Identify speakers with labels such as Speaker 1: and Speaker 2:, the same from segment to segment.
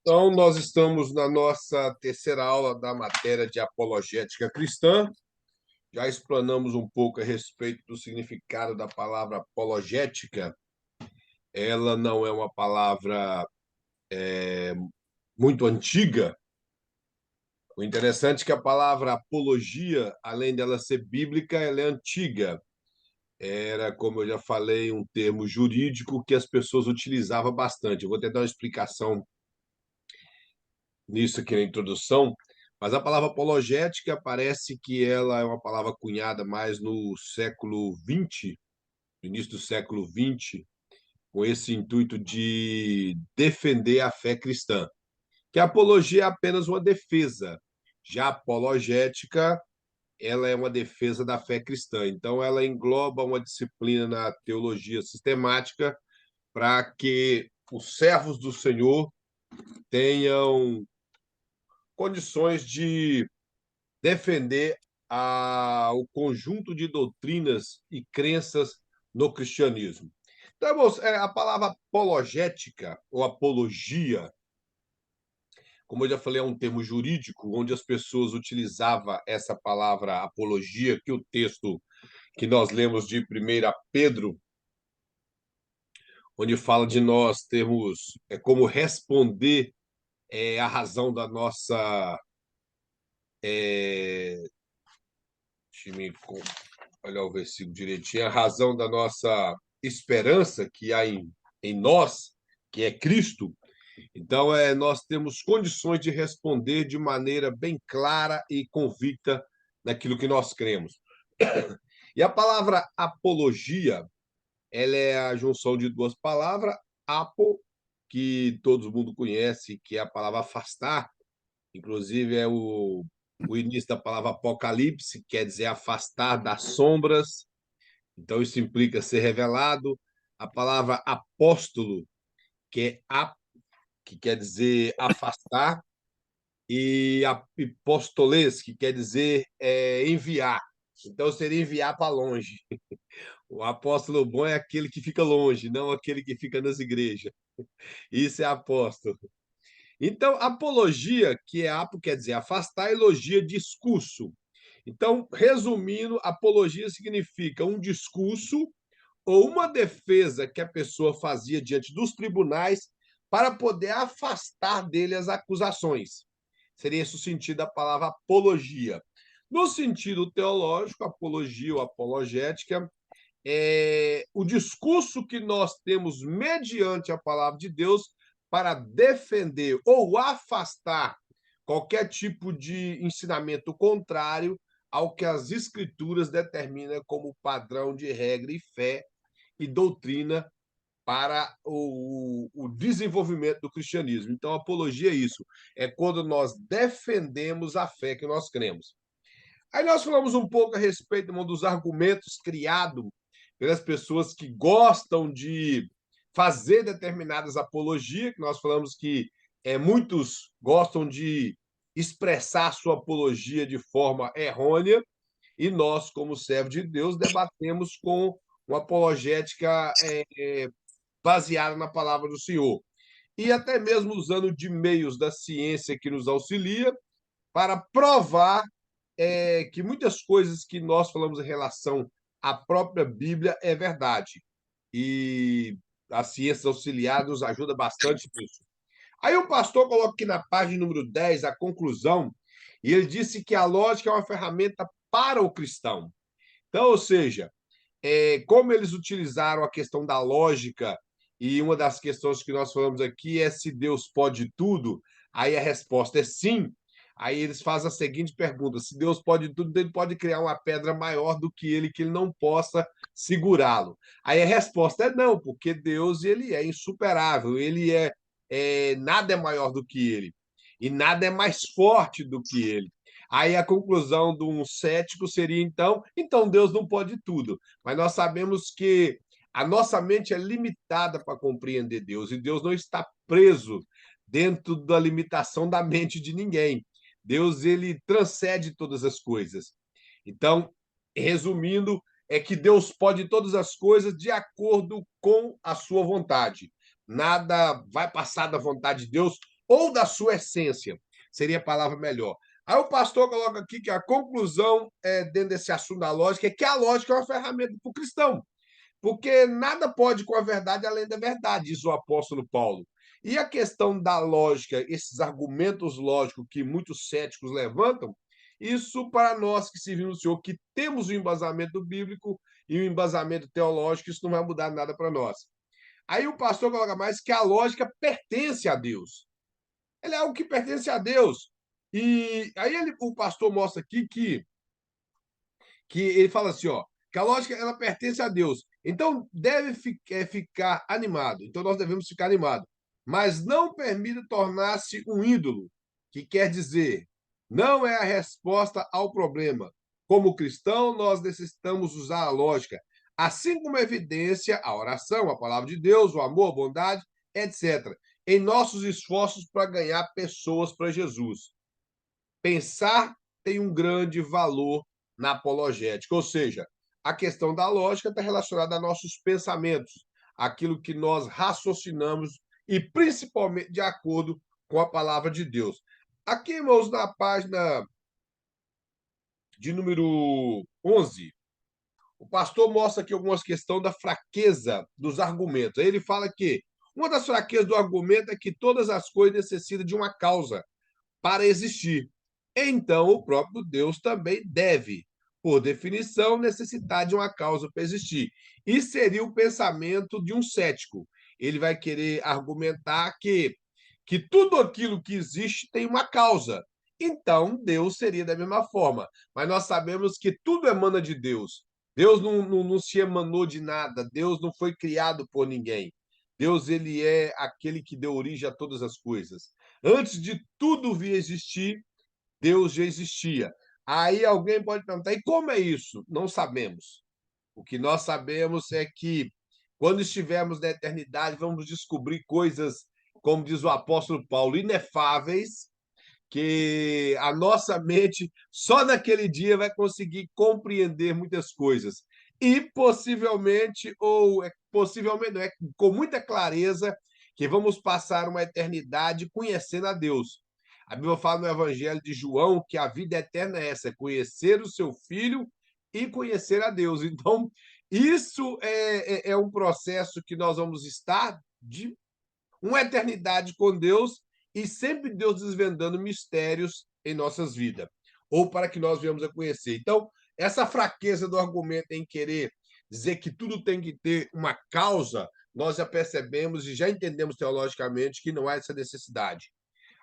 Speaker 1: Então, nós estamos na nossa terceira aula da matéria de apologética cristã. Já explanamos um pouco a respeito do significado da palavra apologética. Ela não é uma palavra muito antiga. O interessante é que a palavra apologia, além dela ser bíblica, ela é antiga. Era, como eu já falei, um termo jurídico que as pessoas utilizavam bastante. Eu vou tentar uma explicação nisso aqui na introdução, mas a palavra apologética parece que ela é uma palavra cunhada mais no século XX, no início do século XX, com esse intuito de defender a fé cristã. Que a apologia é apenas uma defesa, já a apologética ela é uma defesa da fé cristã. Então, ela engloba uma disciplina na teologia sistemática para que os servos do Senhor tenham condições de defender o conjunto de doutrinas e crenças no cristianismo. Então, irmãos, a palavra apologética ou apologia, como eu já falei, é um termo jurídico onde as pessoas utilizavam essa palavra apologia, que o texto que nós lemos de 1 Pedro, onde fala de nós termos como responder a razão da nossa. Deixa eu olhar o versículo direitinho, a razão da nossa esperança que há em nós, que é Cristo. Então, nós temos condições de responder de maneira bem clara e convicta naquilo que nós cremos. E a palavra apologia, ela é a junção de duas palavras, apo, que todo mundo conhece, que é a palavra afastar, inclusive é o início da palavra apocalipse, quer dizer afastar das sombras, então isso implica ser revelado. A palavra apóstolo, que é que quer dizer afastar, e apóstoles, que quer dizer enviar. Então seria enviar para longe. O apóstolo bom é aquele que fica longe, não aquele que fica nas igrejas. Isso é apóstolo. Então, apologia, que é apo, quer dizer afastar, elogia, discurso. Então, resumindo, apologia significa um discurso ou uma defesa que a pessoa fazia diante dos tribunais para poder afastar dele as acusações. Seria esse o sentido da palavra apologia. No sentido teológico, apologia ou apologética é o discurso que nós temos mediante a palavra de Deus para defender ou afastar qualquer tipo de ensinamento contrário ao que as escrituras determinam como padrão de regra e fé e doutrina para o desenvolvimento do cristianismo. Então, apologia é isso, é quando nós defendemos a fé que nós cremos. Aí nós falamos um pouco a respeito dos argumentos criados pelas pessoas que gostam de fazer determinadas apologias, que nós falamos que muitos gostam de expressar sua apologia de forma errônea, e nós, como servo de Deus, debatemos com uma apologética baseada na palavra do Senhor. E até mesmo usando de meios da ciência que nos auxilia para provar que muitas coisas que nós falamos em relação à própria Bíblia é verdade. E a ciência auxiliar nos ajuda bastante nisso. Aí o pastor coloca aqui na página número 10 a conclusão, e ele disse que a lógica é uma ferramenta para o cristão. Então, ou seja, como eles utilizaram a questão da lógica, e uma das questões que nós falamos aqui é se Deus pode tudo, aí a resposta é sim. Aí eles fazem a seguinte pergunta: se Deus pode tudo, ele pode criar uma pedra maior do que ele não possa segurá-lo. Aí a resposta é não, porque Deus ele é insuperável, nada é maior do que ele, e nada é mais forte do que ele. Aí a conclusão de um cético seria, então Deus não pode tudo. Mas nós sabemos que a nossa mente é limitada para compreender Deus, e Deus não está preso dentro da limitação da mente de ninguém. Deus, ele transcende todas as coisas. Então, resumindo, é que Deus pode todas as coisas de acordo com a sua vontade. Nada vai passar da vontade de Deus, ou da sua essência, seria a palavra melhor. Aí o pastor coloca aqui que a conclusão dentro desse assunto da lógica é que a lógica é uma ferramenta para o cristão, porque nada pode com a verdade além da verdade, diz o apóstolo Paulo. E a questão da lógica, esses argumentos lógicos que muitos céticos levantam, isso para nós que servimos o Senhor, que temos o embasamento bíblico e o embasamento teológico, isso não vai mudar nada para nós. Aí o pastor coloca mais que a lógica pertence a Deus. Ela é algo que pertence a Deus. E aí o pastor mostra aqui que ele fala assim, ó, que a lógica ela pertence a Deus. Então deve ficar animado. Então nós devemos ficar animados. Mas não permita tornar-se um ídolo, que quer dizer, não é a resposta ao problema. Como cristão, nós necessitamos usar a lógica, assim como a evidência, a oração, a palavra de Deus, o amor, a bondade, etc., em nossos esforços para ganhar pessoas para Jesus. Pensar tem um grande valor na apologética, ou seja, a questão da lógica está relacionada a nossos pensamentos, aquilo que nós raciocinamos e principalmente de acordo com a palavra de Deus. Aqui, irmãos, na página de número 11, o pastor mostra aqui algumas questões da fraqueza dos argumentos. Aí ele fala que uma das fraquezas do argumento é que todas as coisas necessitam de uma causa para existir. Então, o próprio Deus também deve, por definição, necessitar de uma causa para existir. E seria o pensamento de um cético. Ele vai querer argumentar que tudo aquilo que existe tem uma causa. Então, Deus seria da mesma forma. Mas nós sabemos que tudo emana de Deus. Deus não se emanou de nada. Deus não foi criado por ninguém. Deus, ele é aquele que deu origem a todas as coisas. Antes de tudo vir existir, Deus já existia. Aí alguém pode perguntar, e como é isso? Não sabemos. O que nós sabemos é que, quando estivermos na eternidade, vamos descobrir coisas, como diz o apóstolo Paulo, inefáveis, que a nossa mente, só naquele dia, vai conseguir compreender muitas coisas. E possivelmente, possivelmente, não, é com muita clareza, que vamos passar uma eternidade conhecendo a Deus. A Bíblia fala no Evangelho de João que a vida eterna é essa, é conhecer o seu Filho e conhecer a Deus. Então, isso é um processo que nós vamos estar de uma eternidade com Deus e sempre Deus desvendando mistérios em nossas vidas, ou para que nós venhamos a conhecer. Então, essa fraqueza do argumento em querer dizer que tudo tem que ter uma causa, nós já percebemos e já entendemos teologicamente que não há essa necessidade.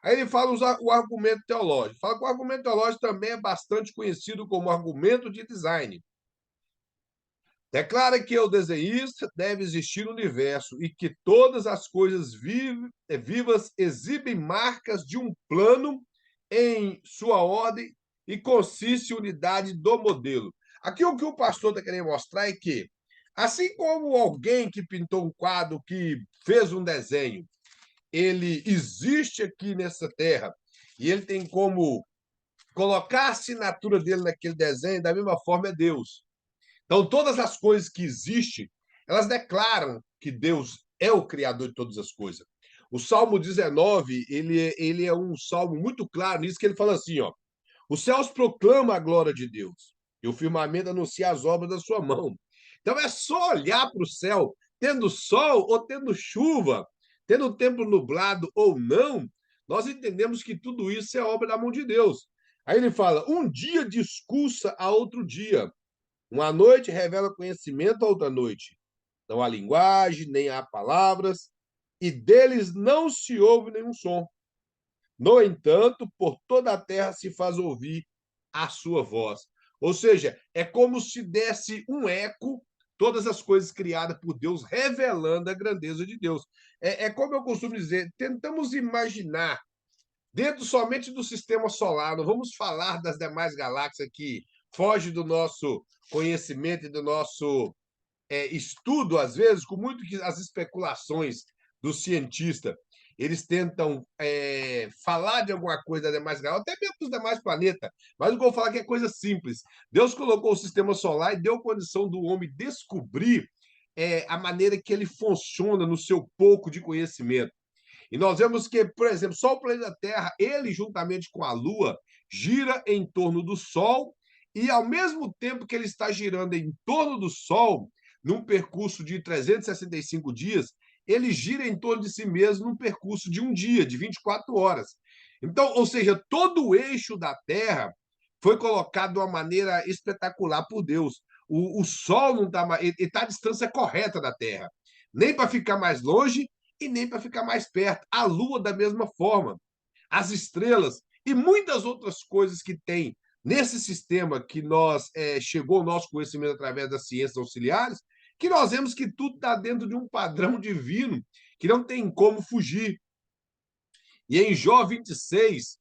Speaker 1: Aí ele fala o argumento teológico. Fala que o argumento teológico também é bastante conhecido como argumento de design. Declara que o desenhista deve existir no universo e que todas as coisas vivas exibem marcas de um plano em sua ordem e consiste em unidade do modelo. Aqui o que o pastor está querendo mostrar é que, assim como alguém que pintou um quadro, que fez um desenho, ele existe aqui nessa terra e ele tem como colocar a assinatura dele naquele desenho, da mesma forma é Deus. Então, todas as coisas que existem, elas declaram que Deus é o Criador de todas as coisas. O Salmo 19, ele é um salmo muito claro nisso, que ele fala assim, ó, os céus proclamam a glória de Deus, e o firmamento anuncia as obras da sua mão. Então, é só olhar para o céu, tendo sol ou tendo chuva, tendo o tempo nublado ou não, nós entendemos que tudo isso é obra da mão de Deus. Aí ele fala, um dia discursa a outro dia, uma noite revela conhecimento a outra noite. Não há linguagem, nem há palavras, e deles não se ouve nenhum som. No entanto, por toda a terra se faz ouvir a sua voz. Ou seja, é como se desse um eco todas as coisas criadas por Deus, revelando a grandeza de Deus. É como eu costumo dizer, tentamos imaginar, dentro somente do sistema solar, não vamos falar das demais galáxias que foge do nosso conhecimento e do nosso estudo, às vezes, com muito que as especulações do cientista, eles tentam falar de alguma coisa da demais galáxias, até mesmo dos demais planetas, mas o que eu vou falar que é coisa simples. Deus colocou o sistema solar e deu condição do homem descobrir a maneira que ele funciona no seu pouco de conhecimento. E nós vemos que, por exemplo, só o planeta Terra, ele juntamente com a Lua, gira em torno do Sol, e ao mesmo tempo que ele está girando em torno do Sol, num percurso de 365 dias, ele gira em torno de si mesmo num percurso de um dia, de 24 horas. Então, ou seja, todo o eixo da Terra foi colocado de uma maneira espetacular por Deus. O Sol não está mais, ele está à distância correta da Terra, nem para ficar mais longe e nem para ficar mais perto. A Lua, da mesma forma. As estrelas e muitas outras coisas que tem nesse sistema que nós chegou ao nosso conhecimento através das ciências auxiliares, que nós vemos que tudo está dentro de um padrão divino que não tem como fugir. E em Jó 26,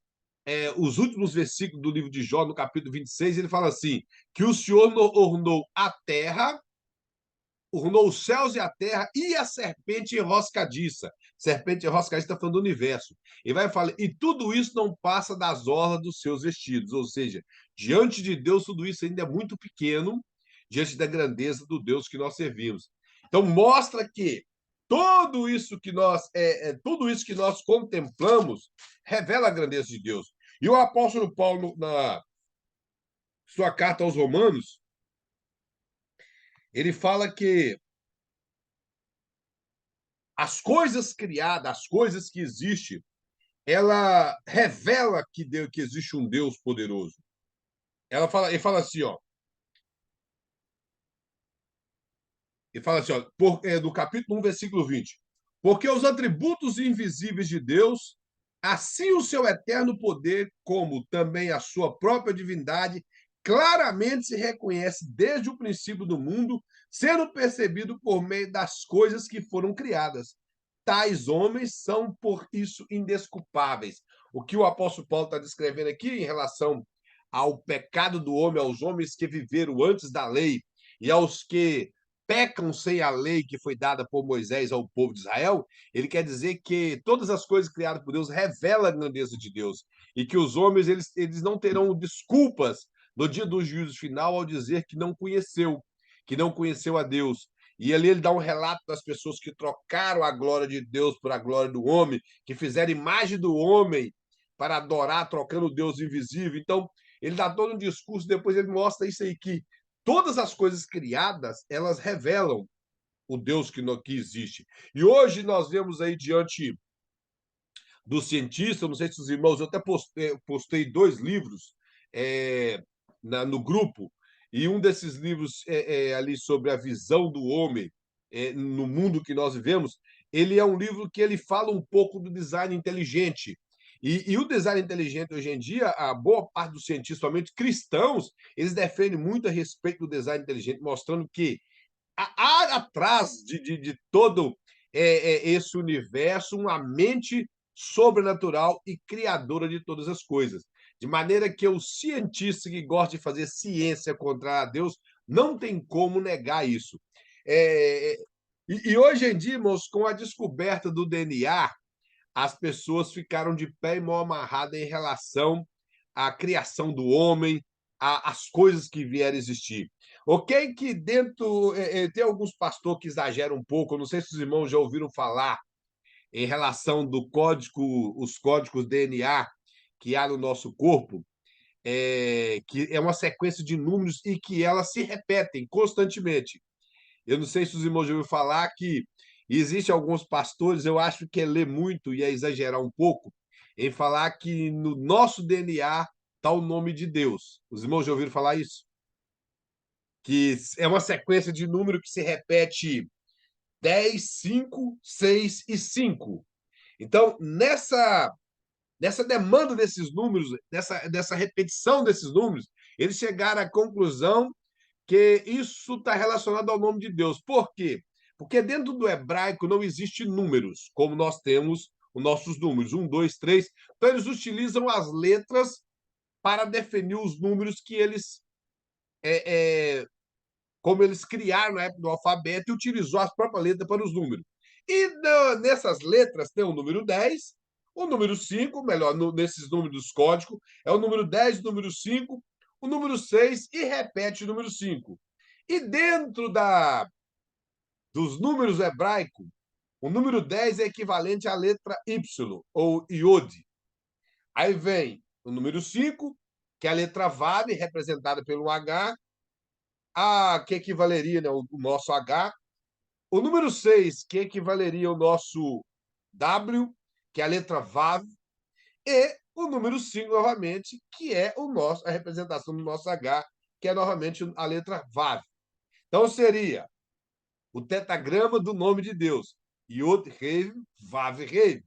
Speaker 1: os últimos versículos do livro de Jó, no capítulo 26, ele fala assim: que o Senhor ornou a terra, ornou os céus e a terra e a serpente enroscadiça. Serpente enroscadiça está falando do universo. E vai falar, e tudo isso não passa das orlas dos seus vestidos. Ou seja, diante de Deus, tudo isso ainda é muito pequeno, diante da grandeza do Deus que nós servimos. Então, mostra que tudo isso que nós contemplamos revela a grandeza de Deus. E o apóstolo Paulo, na sua carta aos Romanos, ele fala que as coisas criadas, as coisas que existem, ela revela que existe um Deus poderoso. Ele fala assim, ó. Ele fala assim, ó, do capítulo 1, versículo 20. Porque os atributos invisíveis de Deus, assim o seu eterno poder, como também a sua própria divindade, claramente se reconhece desde o princípio do mundo, sendo percebido por meio das coisas que foram criadas. Tais homens são, por isso, indesculpáveis. O que o apóstolo Paulo está descrevendo aqui em relação ao pecado do homem, aos homens que viveram antes da lei e aos que pecam sem a lei que foi dada por Moisés ao povo de Israel, ele quer dizer que todas as coisas criadas por Deus revelam a grandeza de Deus e que os homens eles não terão desculpas no dia do juízo final ao dizer que não conheceu a Deus. E ali ele dá um relato das pessoas que trocaram a glória de Deus por a glória do homem, que fizeram imagem do homem para adorar, trocando o Deus invisível. Então, ele dá todo um discurso, depois ele mostra isso aí, que todas as coisas criadas, elas revelam o Deus que existe. E hoje nós vemos aí diante do cientista, não sei se os irmãos, eu até postei 2 livros no grupo, e um desses livros ali sobre a visão do homem no mundo que nós vivemos, ele é um livro que ele fala um pouco do design inteligente. E o design inteligente hoje em dia, a boa parte dos cientistas, somente cristãos, eles defendem muito a respeito do design inteligente, mostrando que há atrás de todo esse universo uma mente sobrenatural e criadora de todas as coisas. De maneira que o cientista que gosta de fazer ciência contra a Deus não tem como negar isso. E hoje em dia, irmãos, com a descoberta do DNA, as pessoas ficaram de pé e mão amarrada em relação à criação do homem, às coisas que vieram a existir. Ok que dentro... tem alguns pastores que exageram um pouco, não sei se os irmãos já ouviram falar em relação do código, os códigos DNA que há no nosso corpo, que é uma sequência de números e que elas se repetem constantemente. Eu não sei se os irmãos já ouviram falar que existem alguns pastores, eu acho que é ler muito e é exagerar um pouco, em falar que no nosso DNA está o nome de Deus. Os irmãos já ouviram falar isso? Que é uma sequência de número que se repete 10, 5, 6 e 5. Então, nessa demanda desses números, dessa repetição desses números, eles chegaram à conclusão que isso está relacionado ao nome de Deus. Por quê? Porque dentro do hebraico não existe números, como nós temos os nossos números, 1, 2, 3. Então, eles utilizam as letras para definir os números que eles, como eles criaram na época do alfabeto e utilizou as próprias letras para os números. E nessas letras tem o número 10, o número 5, melhor, nesses números dos códigos, é o número 10, o número 5, o número 6 e repete o número 5. E dentro dos números hebraicos, O número 10 é equivalente à letra Y, ou Iod. Aí vem o número 5, que é a letra Vav, representada pelo H, que equivaleria, né, o nosso H. O número 6, que equivaleria ao nosso W, que é a letra Vav. E o número 5, novamente, que é a representação do nosso H, que é novamente a letra Vav. Então, seria o tetagrama do nome de Deus. Yod, Rev, Vav, Rev.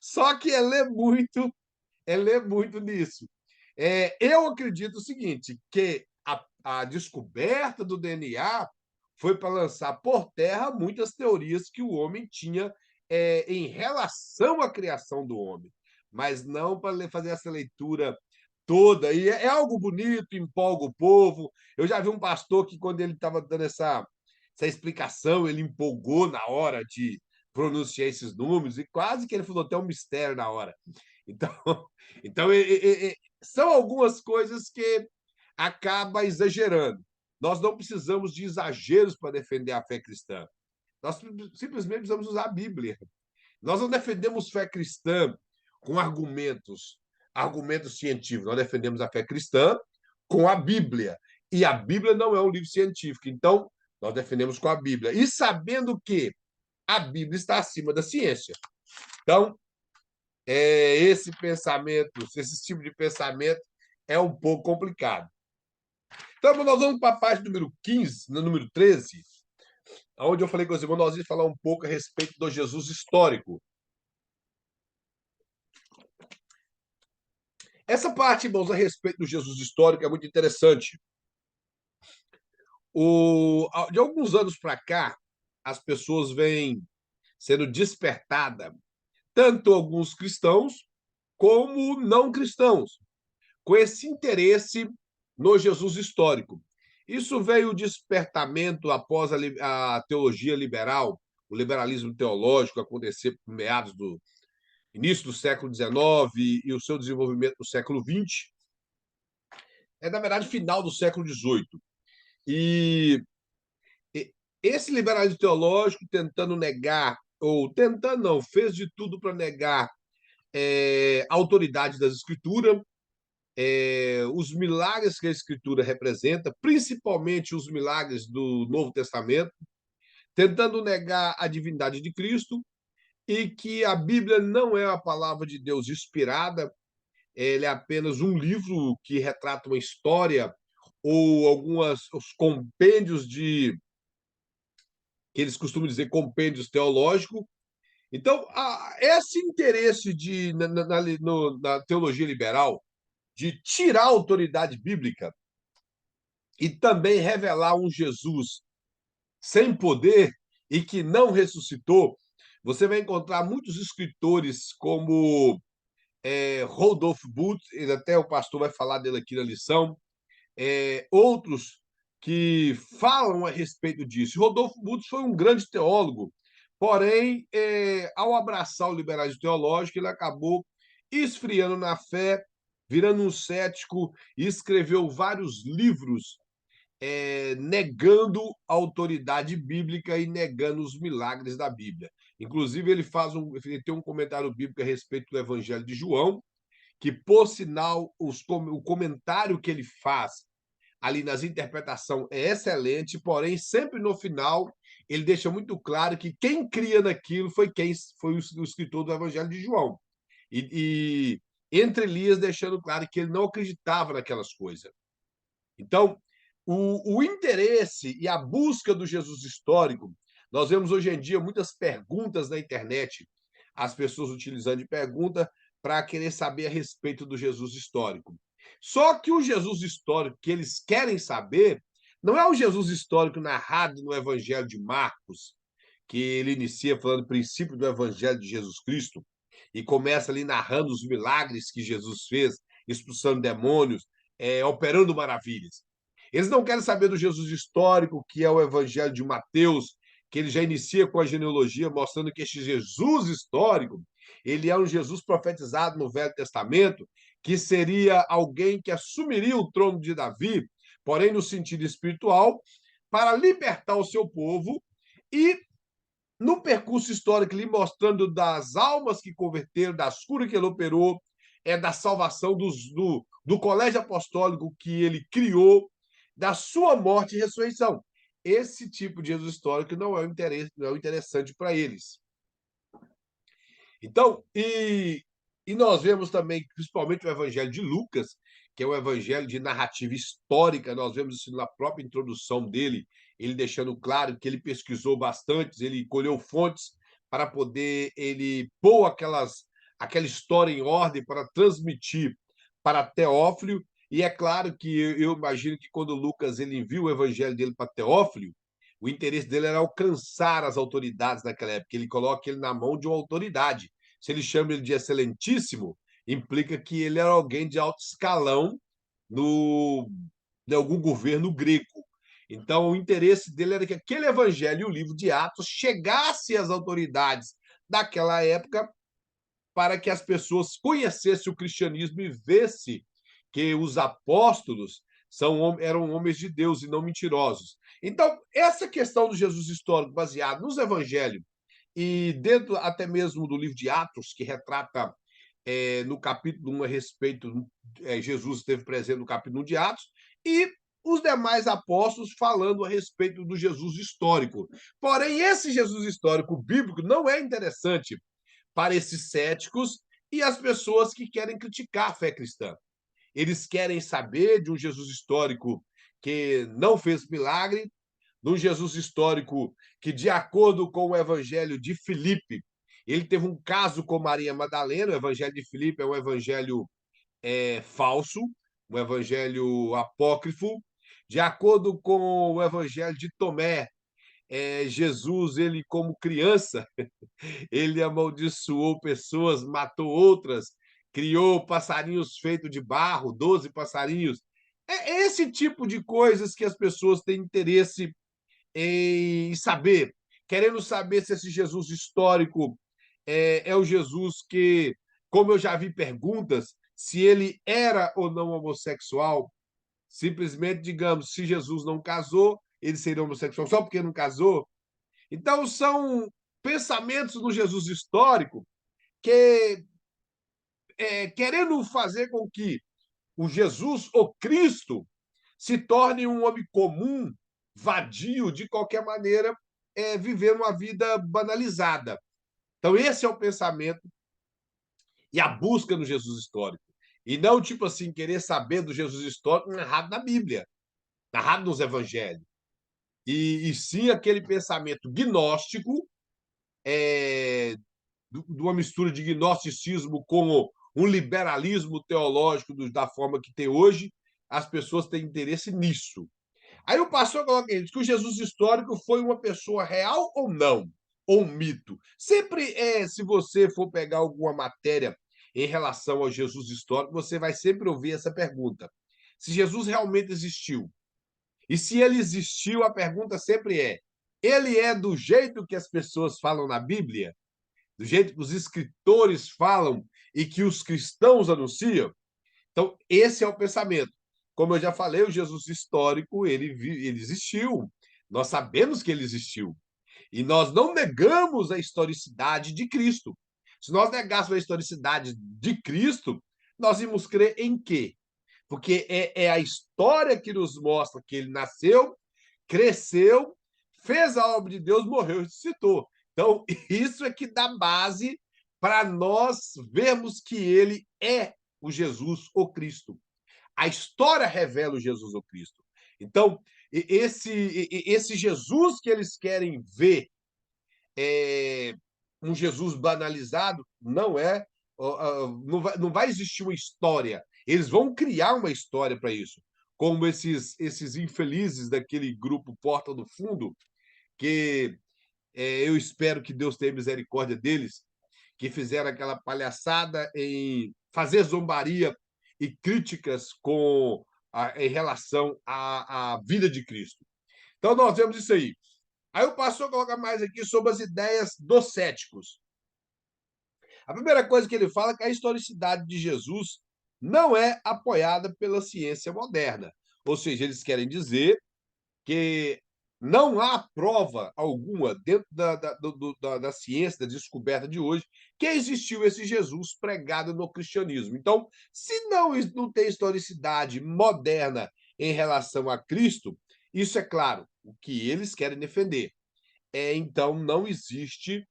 Speaker 1: Só que ela é muito nisso. Eu acredito o seguinte, que a descoberta do DNA foi para lançar por terra muitas teorias que o homem tinha em relação à criação do homem, mas não para fazer essa leitura toda. E é algo bonito, empolga o povo. Eu já vi um pastor que, quando ele estava dando essa explicação, ele empolgou na hora de pronunciar esses números, e quase que ele falou até um mistério na hora. Então, então são algumas coisas que acaba exagerando. Nós não precisamos de exageros para defender a fé cristã. Nós simplesmente precisamos usar a Bíblia. Nós não defendemos fé cristã com argumentos científicos. Nós defendemos a fé cristã com a Bíblia. E a Bíblia não é um livro científico. Então, nós defendemos com a Bíblia. E sabendo que a Bíblia está acima da ciência. Então, esse pensamento, esse tipo de pensamento é um pouco complicado. Então, nós vamos para a parte número 15, no número 13, onde eu falei com os irmãos, nós vamos falar um pouco a respeito do Jesus histórico. Essa parte, irmãos, a respeito do Jesus histórico é muito interessante. De alguns anos para cá, as pessoas vêm sendo despertadas, tanto alguns cristãos como não cristãos, com esse interesse no Jesus histórico. Isso veio o despertamento após a teologia liberal, o liberalismo teológico acontecer por meados do início do século XIX e o seu desenvolvimento no século XX. Na verdade, final do século XVIII. E esse liberalismo teológico tentando negar, ou tentando não, fez de tudo para negar a autoridade das Escrituras, os milagres que a Escritura representa, principalmente os milagres do Novo Testamento, tentando negar a divindade de Cristo e que a Bíblia não é a palavra de Deus inspirada, ele é apenas um livro que retrata uma história ou os compêndios que eles costumam dizer compêndios teológicos. Então, esse interesse na teologia liberal de tirar a autoridade bíblica e também revelar um Jesus sem poder e que não ressuscitou, você vai encontrar muitos escritores como Rodolphe Butt, até o pastor vai falar dele aqui na lição, outros que falam a respeito disso. Rodolphe Butt foi um grande teólogo, porém, ao abraçar o liberalismo teológico, ele acabou esfriando na fé, virando um cético, e escreveu vários livros negando a autoridade bíblica e negando os milagres da Bíblia. Inclusive, ele tem um comentário bíblico a respeito do Evangelho de João, que, por sinal, o comentário que ele faz ali nas interpretações é excelente, porém, sempre no final, ele deixa muito claro que quem cria naquilo foi o escritor do Evangelho de João. E entre linhas, deixando claro que ele não acreditava naquelas coisas. Então, o interesse e a busca do Jesus histórico, nós vemos hoje em dia muitas perguntas na internet, as pessoas utilizando de pergunta para querer saber a respeito do Jesus histórico. Só que o Jesus histórico que eles querem saber não é o Jesus histórico narrado no Evangelho de Marcos, que ele inicia falando do princípio do Evangelho de Jesus Cristo e começa ali narrando os milagres que Jesus fez, expulsando demônios, operando maravilhas. Eles não querem saber do Jesus histórico, que é o Evangelho de Mateus, que ele já inicia com a genealogia, mostrando que este Jesus histórico, ele é um Jesus profetizado no Velho Testamento, que seria alguém que assumiria o trono de Davi, porém no sentido espiritual, para libertar o seu povo e no percurso histórico ali, mostrando das almas que converteram, das curas que ele operou, da salvação do colégio apostólico que ele criou, da sua morte e ressurreição. Esse tipo de Jesus histórico não é não é o interessante para eles. Então, e nós vemos também, principalmente o Evangelho de Lucas, que é um evangelho de narrativa histórica, nós vemos isso na própria introdução dele, ele deixando claro que ele pesquisou bastante, ele colheu fontes para poder ele pôr aquela história em ordem para transmitir para Teófilo, e é claro que eu imagino que quando Lucas ele envia o evangelho dele para Teófilo, o interesse dele era alcançar as autoridades naquela época, ele coloca ele na mão de uma autoridade. Se ele chama ele de excelentíssimo, implica que ele era alguém de alto escalão no, de algum governo grego. Então, o interesse dele era que aquele evangelho e o livro de Atos chegasse às autoridades daquela época para que as pessoas conhecessem o cristianismo e vissem que os apóstolos eram homens de Deus e não mentirosos. Então, essa questão do Jesus histórico baseado nos evangelhos e dentro até mesmo do livro de Atos, que retrata no capítulo 1 a respeito, Jesus esteve presente no capítulo 1 de Atos, e os demais apóstolos falando a respeito do Jesus histórico. Porém, esse Jesus histórico bíblico não é interessante para esses céticos e as pessoas que querem criticar a fé cristã. Eles querem saber de um Jesus histórico que não fez milagre, de um Jesus histórico que, de acordo com o evangelho de Filipe, ele teve um caso com Maria Madalena. O evangelho de Filipe é um evangelho falso, um evangelho apócrifo. De acordo com o evangelho de Tomé, Jesus, ele como criança, ele amaldiçoou pessoas, matou outras, criou passarinhos feitos de barro, 12 passarinhos. É esse tipo de coisas que as pessoas têm interesse em saber, querendo saber se esse Jesus histórico é o Jesus que, como eu já vi perguntas, se ele era ou não homossexual, simplesmente, digamos, se Jesus não casou, ele seria homossexual só porque não casou. Então, são pensamentos no Jesus histórico que, querendo fazer com que o Jesus, o Cristo, se torne um homem comum, vadio, de qualquer maneira, vivendo uma vida banalizada. Então, esse é o pensamento e a busca no Jesus histórico. E não, tipo assim, querer saber do Jesus histórico narrado na Bíblia, narrado nos evangelhos. E sim aquele pensamento gnóstico, de uma mistura de gnosticismo com um liberalismo teológico da forma que tem hoje, as pessoas têm interesse nisso. Aí o pastor coloca ele, diz que o Jesus histórico foi uma pessoa real ou não? Ou um mito? Sempre se você for pegar alguma matéria em relação ao Jesus histórico, você vai sempre ouvir essa pergunta. Se Jesus realmente existiu. E se ele existiu, a pergunta sempre ele é do jeito que as pessoas falam na Bíblia? Do jeito que os escritores falam e que os cristãos anunciam? Então, esse é o pensamento. Como eu já falei, o Jesus histórico, ele existiu. Nós sabemos que ele existiu. E nós não negamos a historicidade de Cristo. Se nós negássemos a historicidade de Cristo, nós íamos crer em quê? Porque é a história que nos mostra que ele nasceu, cresceu, fez a obra de Deus, morreu e ressuscitou. Então, isso é que dá base para nós vermos que ele é o Jesus, o Cristo. A história revela o Jesus, o Cristo. Então, esse Jesus que eles querem ver, um Jesus banalizado, não é. Não vai existir uma história. Eles vão criar uma história para isso. Como esses infelizes daquele grupo Porta do Fundo, que eu espero que Deus tenha misericórdia deles, que fizeram aquela palhaçada em fazer zombaria e críticas em relação à vida de Cristo. Então, nós vemos isso aí. Aí o pastor coloca mais aqui sobre as ideias dos céticos. A primeira coisa que ele fala é que a historicidade de Jesus não é apoiada pela ciência moderna. Ou seja, eles querem dizer que não há prova alguma dentro da ciência, da descoberta de hoje, que existiu esse Jesus pregado no cristianismo. Então, se não tem historicidade moderna em relação a Cristo, isso é claro, o que eles querem defender. Então, não existe,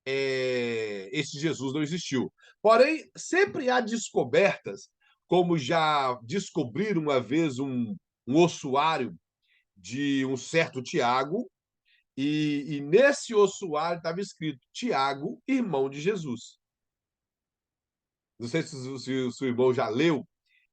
Speaker 1: esse Jesus não existiu. Porém, sempre há descobertas, como já descobriram uma vez um ossuário de um certo Tiago, e nesse ossuário estava escrito Tiago, irmão de Jesus. Não sei se o seu irmão já leu,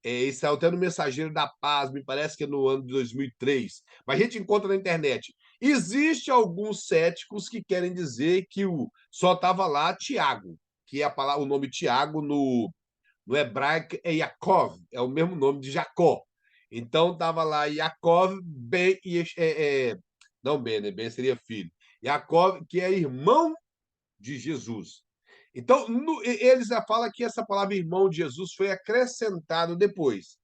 Speaker 1: isso saiu até no Mensageiro da Paz, me parece que é no ano de 2003, mas a gente encontra na internet. Existe alguns céticos que querem dizer que só estava lá Tiago, que é a palavra, o nome Tiago no hebraico é Yaakov, é o mesmo nome de Jacó. Então estava lá Yaakov, Ben, não Ben, né? Ben seria filho. Yaakov, que é irmão de Jesus. Então, eles já falam que essa palavra irmão de Jesus foi acrescentado depois.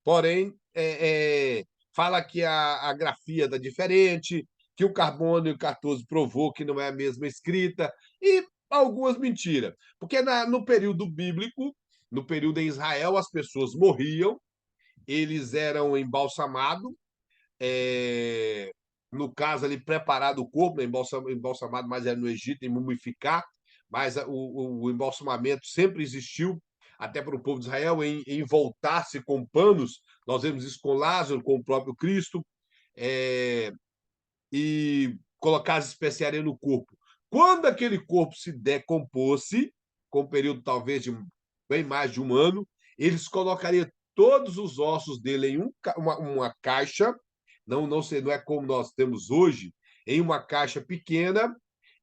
Speaker 1: Porém, fala que a grafia está diferente, que o Carbônio 14 provou que não é a mesma escrita, e algumas mentiras. Porque no período bíblico, no período em Israel, as pessoas morriam, eles eram embalsamados, no caso ali, preparado o corpo, né, embalsamado, mas era no Egito, em mumificar, mas o embalsamamento sempre existiu, até para o povo de Israel, em voltar-se com panos. Nós vemos isso com Lázaro, com o próprio Cristo, e colocar as especiarias no corpo. Quando aquele corpo se decompôs-se, com um período talvez de bem mais de um ano, eles colocariam todos os ossos dele em uma caixa, não é como nós temos hoje, em uma caixa pequena,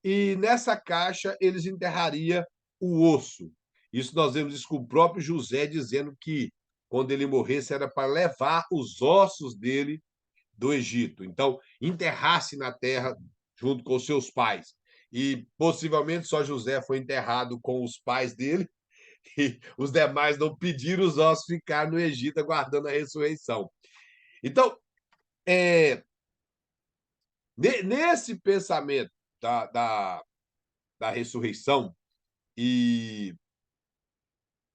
Speaker 1: e nessa caixa eles enterrariam o osso. Isso nós vemos isso com o próprio José dizendo que quando ele morresse era para levar os ossos dele do Egito. Então, enterrasse na terra junto com seus pais. E possivelmente só José foi enterrado com os pais dele, e os demais não pediram os ossos ficar no Egito aguardando a ressurreição. Então, nesse pensamento da ressurreição e,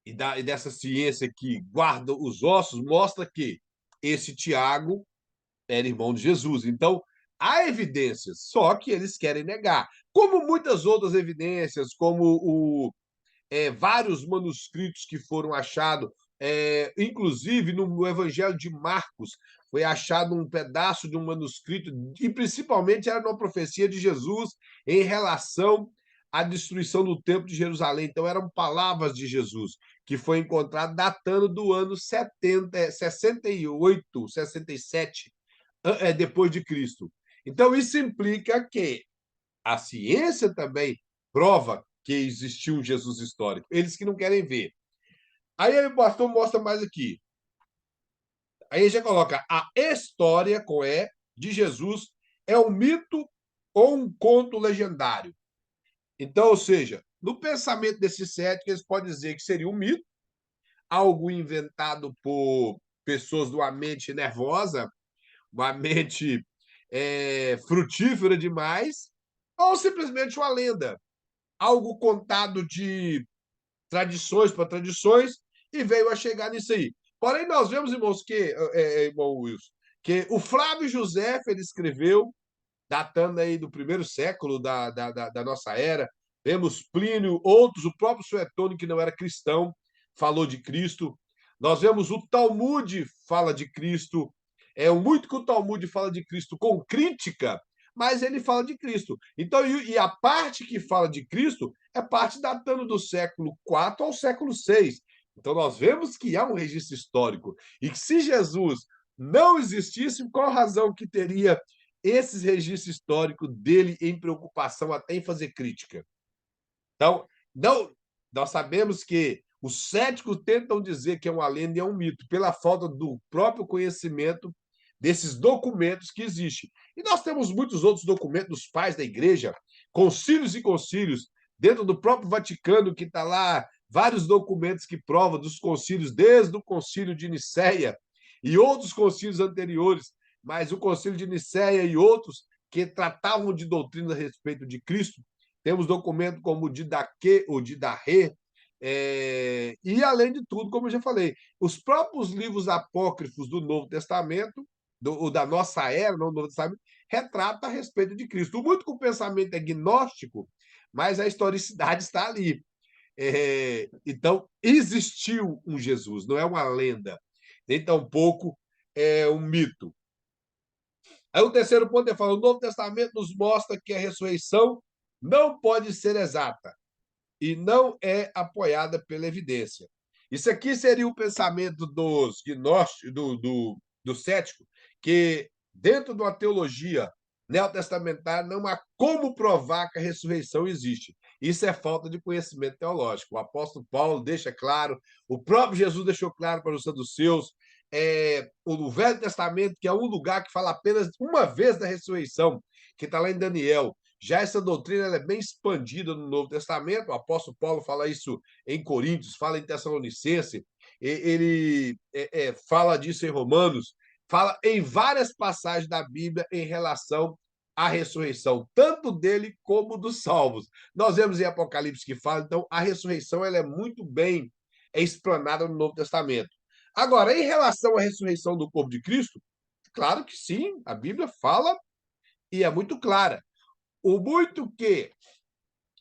Speaker 1: e dessa ciência que guarda os ossos, mostra que esse Tiago era irmão de Jesus. Então, há evidências, só que eles querem negar. Como muitas outras evidências, como vários manuscritos que foram achados, inclusive no Evangelho de Marcos, foi achado um pedaço de um manuscrito, e principalmente era uma profecia de Jesus em relação à destruição do Templo de Jerusalém. Então, eram palavras de Jesus, que foi encontrado datando do ano 68, 67, depois de Cristo. Então, isso implica que a ciência também prova que existiu um Jesus histórico. Eles que não querem ver. Aí o pastor mostra mais aqui. Aí já coloca a história, de Jesus é um mito ou um conto legendário. Então, ou seja, no pensamento desses céticos, eles podem dizer que seria um mito, algo inventado por pessoas de uma mente nervosa, uma mente frutífera demais, ou simplesmente uma lenda, algo contado de tradições para tradições e veio a chegar nisso aí. Porém, nós vemos, irmãos, irmão Wilson, que o Flávio José ele escreveu, datando aí do primeiro século da nossa era. Vemos Plínio, outros, o próprio Suetônio, que não era cristão, falou de Cristo. Nós vemos o Talmud fala de Cristo. Muito que o Talmud fala de Cristo com crítica, mas ele fala de Cristo. Então, e a parte que fala de Cristo é parte datando do século IV ao século VI. Então, nós vemos que há um registro histórico. E que se Jesus não existisse, qual razão que teria esses registros históricos dele em preocupação até em fazer crítica? Então, não, nós sabemos que os céticos tentam dizer que é uma lenda e é um mito, pela falta do próprio conhecimento desses documentos que existem. E nós temos muitos outros documentos dos pais da igreja, concílios e concílios, dentro do próprio Vaticano, que está lá, vários documentos que provam dos concílios, desde o concílio de Nicéia e outros concílios anteriores, mas o Concílio de Nicéia e outros que tratavam de doutrina a respeito de Cristo, temos documentos como o Didaquê, o Didarré, e, além de tudo, como eu já falei, os próprios livros apócrifos do Novo Testamento, da nossa era, não do Novo Testamento, retrata a respeito de Cristo. Muito que o pensamento é gnóstico, mas a historicidade está ali. Então, existiu um Jesus, não é uma lenda, nem tampouco é um mito. Aí o terceiro ponto é falar: o Novo Testamento nos mostra que a ressurreição não pode ser exata e não é apoiada pela evidência. Isso aqui seria o pensamento dos gnósticos, do cético, que dentro de uma teologia neotestamentária não há como provar que a ressurreição existe. Isso é falta de conhecimento teológico. O apóstolo Paulo deixa claro, o próprio Jesus deixou claro para os saduceus, o Velho Testamento, que é um lugar que fala apenas uma vez da ressurreição, que está lá em Daniel. Já essa doutrina ela é bem expandida no Novo Testamento. O apóstolo Paulo fala isso em Coríntios, fala em Tessalonicense, ele fala disso em Romanos, fala em várias passagens da Bíblia em relação à ressurreição, tanto dele como dos salvos. Nós vemos em Apocalipse que fala, então a ressurreição ela é muito bem explanada no Novo Testamento. Agora, em relação à ressurreição do corpo de Cristo, claro que sim, a Bíblia fala e é muito clara. O muito que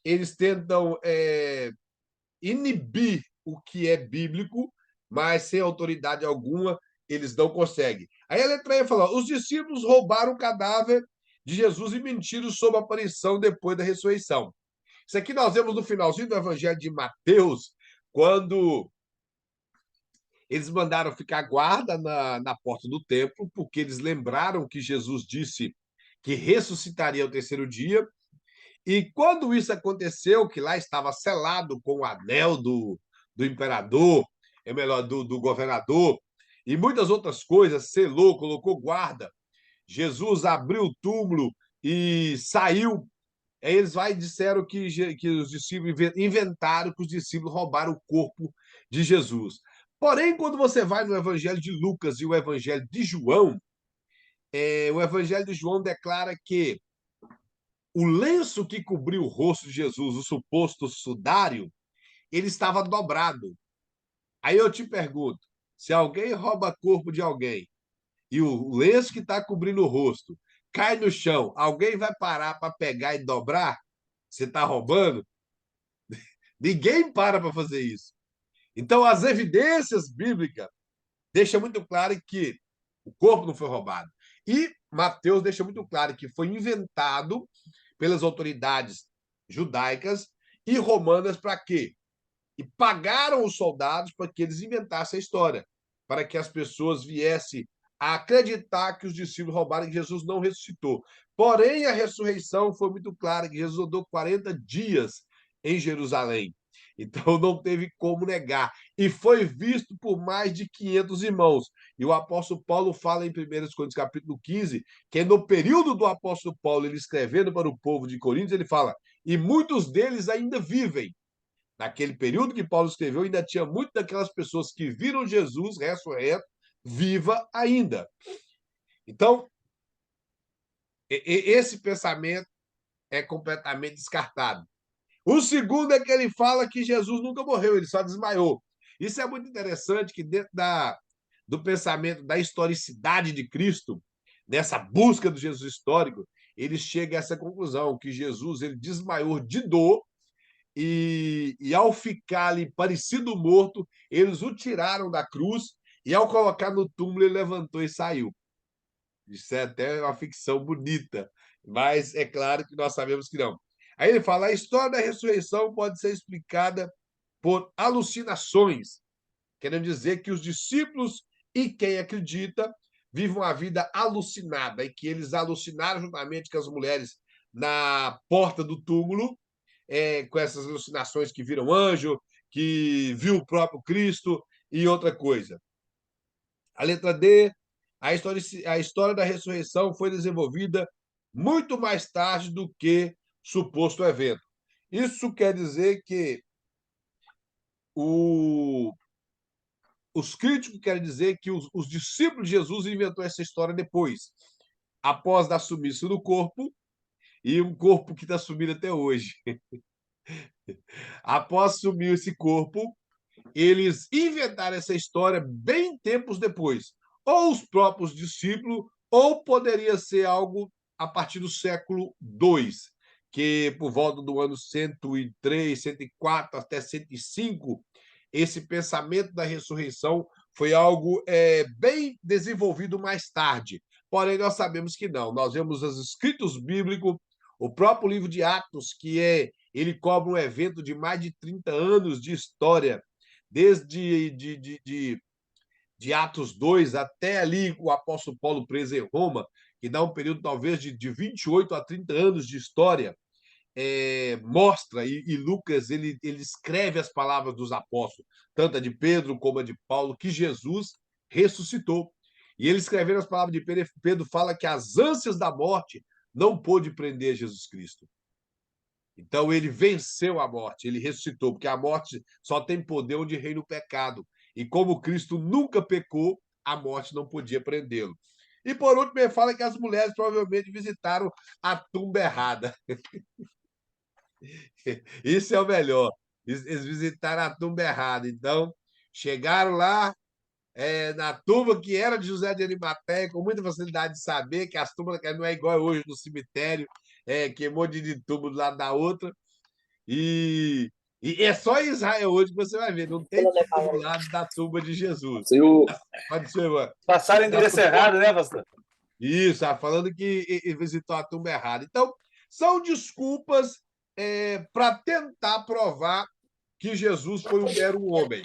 Speaker 1: eles tentam inibir o que é bíblico, mas sem autoridade alguma, eles não conseguem. Aí a letra E fala: os discípulos roubaram o cadáver de Jesus e mentiram sobre a aparição depois da ressurreição. Isso aqui nós vemos no finalzinho do Evangelho de Mateus, quando eles mandaram ficar guarda na porta do templo, porque eles lembraram que Jesus disse que ressuscitaria ao terceiro dia. E quando isso aconteceu, que lá estava selado com o anel do imperador, é melhor, do governador, e muitas outras coisas, selou, colocou guarda. Jesus abriu o túmulo e saiu. Aí eles vai e disseram que os discípulos inventaram que os discípulos roubaram o corpo de Jesus. Porém, quando você vai no Evangelho de Lucas e o Evangelho de João, o Evangelho de João declara que o lenço que cobriu o rosto de Jesus, o suposto sudário, ele estava dobrado. Aí eu te pergunto, se alguém rouba corpo de alguém e o lenço que está cobrindo o rosto cai no chão, alguém vai parar para pegar e dobrar? Você está roubando? Ninguém para fazer isso. Então, as evidências bíblicas deixam muito claro que o corpo não foi roubado. E Mateus deixa muito claro que foi inventado pelas autoridades judaicas e romanas para quê? E pagaram os soldados para que eles inventassem a história, para que as pessoas viessem a acreditar que os discípulos roubaram e que Jesus não ressuscitou. Porém, a ressurreição foi muito clara, que Jesus andou 40 dias em Jerusalém. Então, não teve como negar. E foi visto por mais de 500 irmãos. E o apóstolo Paulo fala em 1 Coríntios, capítulo 15, que no período do apóstolo Paulo, ele escrevendo para o povo de Coríntios, ele fala: e muitos deles ainda vivem. Naquele período que Paulo escreveu, ainda tinha muitas daquelas pessoas que viram Jesus ressurreto, viva ainda. Então, esse pensamento é completamente descartado. O segundo é que ele fala que Jesus nunca morreu, ele só desmaiou. Isso é muito interessante, que dentro do pensamento da historicidade de Cristo, nessa busca do Jesus histórico, ele chega a essa conclusão, que Jesus ele desmaiou de dor e ao ficar ali parecido morto, eles o tiraram da cruz e ao colocar no túmulo ele levantou e saiu. Isso é até uma ficção bonita, mas é claro que nós sabemos que não. Aí ele fala: a história da ressurreição pode ser explicada por alucinações, querendo dizer que os discípulos e quem acredita vivem uma vida alucinada e que eles alucinaram juntamente com as mulheres na porta do túmulo, com essas alucinações que viram anjo, que viu o próprio Cristo e outra coisa. A letra D, a história da ressurreição foi desenvolvida muito mais tarde do que suposto evento. Isso quer dizer que o, os críticos querem dizer que os discípulos de Jesus inventou essa história depois, após dar sumiço no corpo, e um corpo que está sumindo até hoje. Após sumir esse corpo, eles inventaram essa história bem tempos depois. Ou os próprios discípulos, ou poderia ser algo a partir do século II, que por volta do ano 103, 104 até 105, esse pensamento da ressurreição foi algo bem desenvolvido mais tarde. Porém, nós sabemos que não. Nós vemos os escritos bíblicos, o próprio livro de Atos, ele cobre um evento de mais de 30 anos de história, desde de Atos 2 até ali o apóstolo Paulo preso em Roma, que dá um período talvez de 28 a 30 anos de história, mostra, e Lucas ele escreve as palavras dos apóstolos, tanto a de Pedro como a de Paulo, que Jesus ressuscitou. E ele escrevendo as palavras de Pedro, Pedro fala que as ânsias da morte não pôde prender Jesus Cristo. Então ele venceu a morte, ele ressuscitou, porque a morte só tem poder onde reina o pecado. E como Cristo nunca pecou, a morte não podia prendê-lo. E por último, ele fala que as mulheres provavelmente visitaram a tumba errada. Isso é o melhor. Eles visitaram a tumba errada. Então, chegaram lá na tumba que era de José de Arimateia, com muita facilidade de saber que as tumbas não é igual hoje no cemitério, que um monte de túmulo do lado da outra. E é só em Israel hoje que você vai ver, não tem túmulo do lado da tumba de Jesus. Pode ser, mano.
Speaker 2: Passaram o endereço errado, né, pastor?
Speaker 1: Isso, falando que visitou a tumba errada. Então, são desculpas para tentar provar que Jesus foi um mero homem.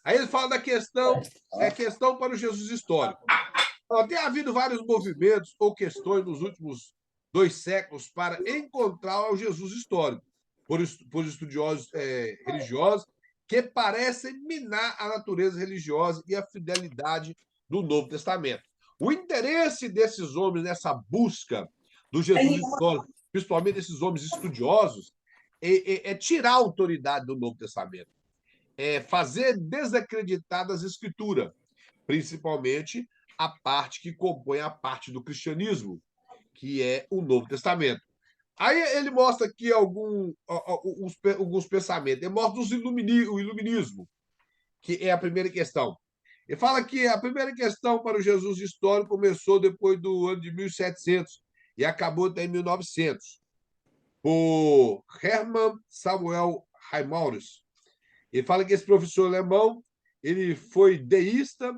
Speaker 1: Aí ele fala da questão para o Jesus histórico. Tem havido vários movimentos ou questões nos últimos 2 séculos para encontrar o Jesus histórico, por estudiosos religiosos que parecem minar a natureza religiosa e a fidelidade do Novo Testamento. O interesse desses homens nessa busca do Jesus histórico, principalmente esses homens estudiosos, é tirar a autoridade do Novo Testamento, fazer desacreditar as Escrituras, principalmente a parte que compõe a parte do cristianismo, que é o Novo Testamento. Aí ele mostra aqui alguns pensamentos. Ele mostra o iluminismo, que é a primeira questão. Ele fala que a primeira questão para o Jesus histórico começou depois do ano de 1700 e acabou até em 1900, por Hermann Samuel Reimers. Ele fala que esse professor alemão ele foi deísta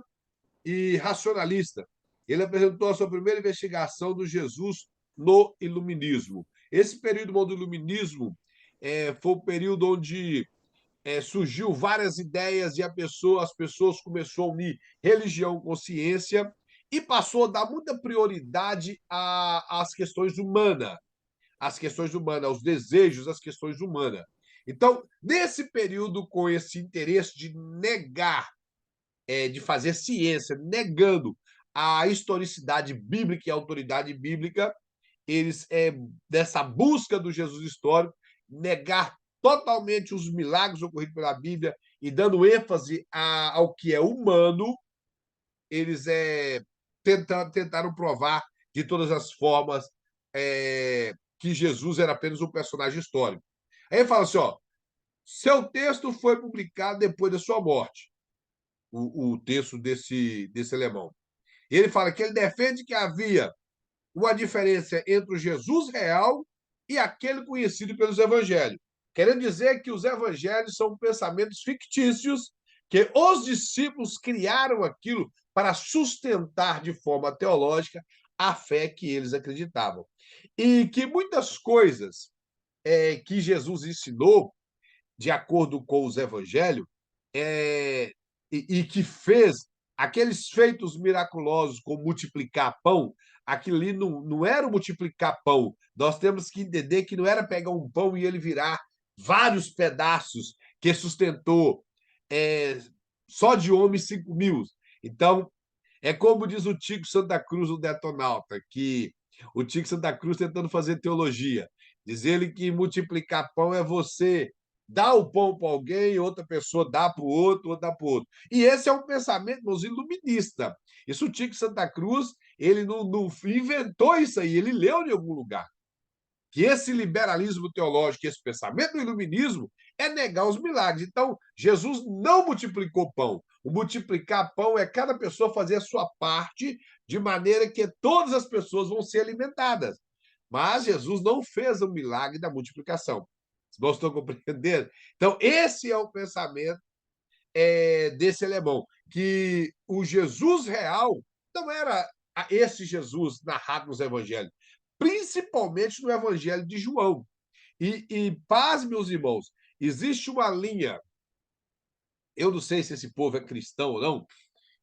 Speaker 1: e racionalista. Ele apresentou a sua primeira investigação do Jesus no iluminismo. Esse período do iluminismo foi o período onde surgiu várias ideias e as pessoas começaram a unir religião com ciência e passou a dar muita prioridade às questões humanas, aos desejos, às questões humanas. Então, nesse período, com esse interesse de negar, de fazer ciência, negando a historicidade bíblica e a autoridade bíblica, eles, dessa busca do Jesus histórico, negar totalmente os milagres ocorridos pela Bíblia e dando ênfase ao que é humano, eles tentaram provar de todas as formas que Jesus era apenas um personagem histórico. Aí ele fala assim, seu texto foi publicado depois da sua morte, o texto desse alemão. Ele fala que ele defende que havia uma diferença entre o Jesus real e aquele conhecido pelos evangelhos. Querendo dizer que os evangelhos são pensamentos fictícios que os discípulos criaram aquilo para sustentar de forma teológica a fé que eles acreditavam. E que muitas coisas que Jesus ensinou, de acordo com os evangelhos, e que fez aqueles feitos miraculosos, como multiplicar pão, aquilo ali não era multiplicar pão. Nós temos que entender que não era pegar um pão e ele virar vários pedaços, que sustentou só de homens 5.000. Então, é como diz o Tico Santa Cruz, o Detonauta, que o Tico Santa Cruz tentando fazer teologia. Diz ele que multiplicar pão é você dá o pão para alguém, outra pessoa dá para o outro, dá para o outro. E esse é um pensamento, irmãos, iluminista. Isso o Chico Santa Cruz, ele não inventou isso aí, ele leu em algum lugar. Que esse liberalismo teológico, esse pensamento do iluminismo, é negar os milagres. Então, Jesus não multiplicou pão. O multiplicar pão é cada pessoa fazer a sua parte, de maneira que todas as pessoas vão ser alimentadas. Mas Jesus não fez o milagre da multiplicação. Os irmãos estão compreendendo? Então, esse é o pensamento desse alemão, que o Jesus real não era esse Jesus narrado nos evangelhos, principalmente no evangelho de João. Paz, meus irmãos, existe uma linha, eu não sei se esse povo é cristão ou não,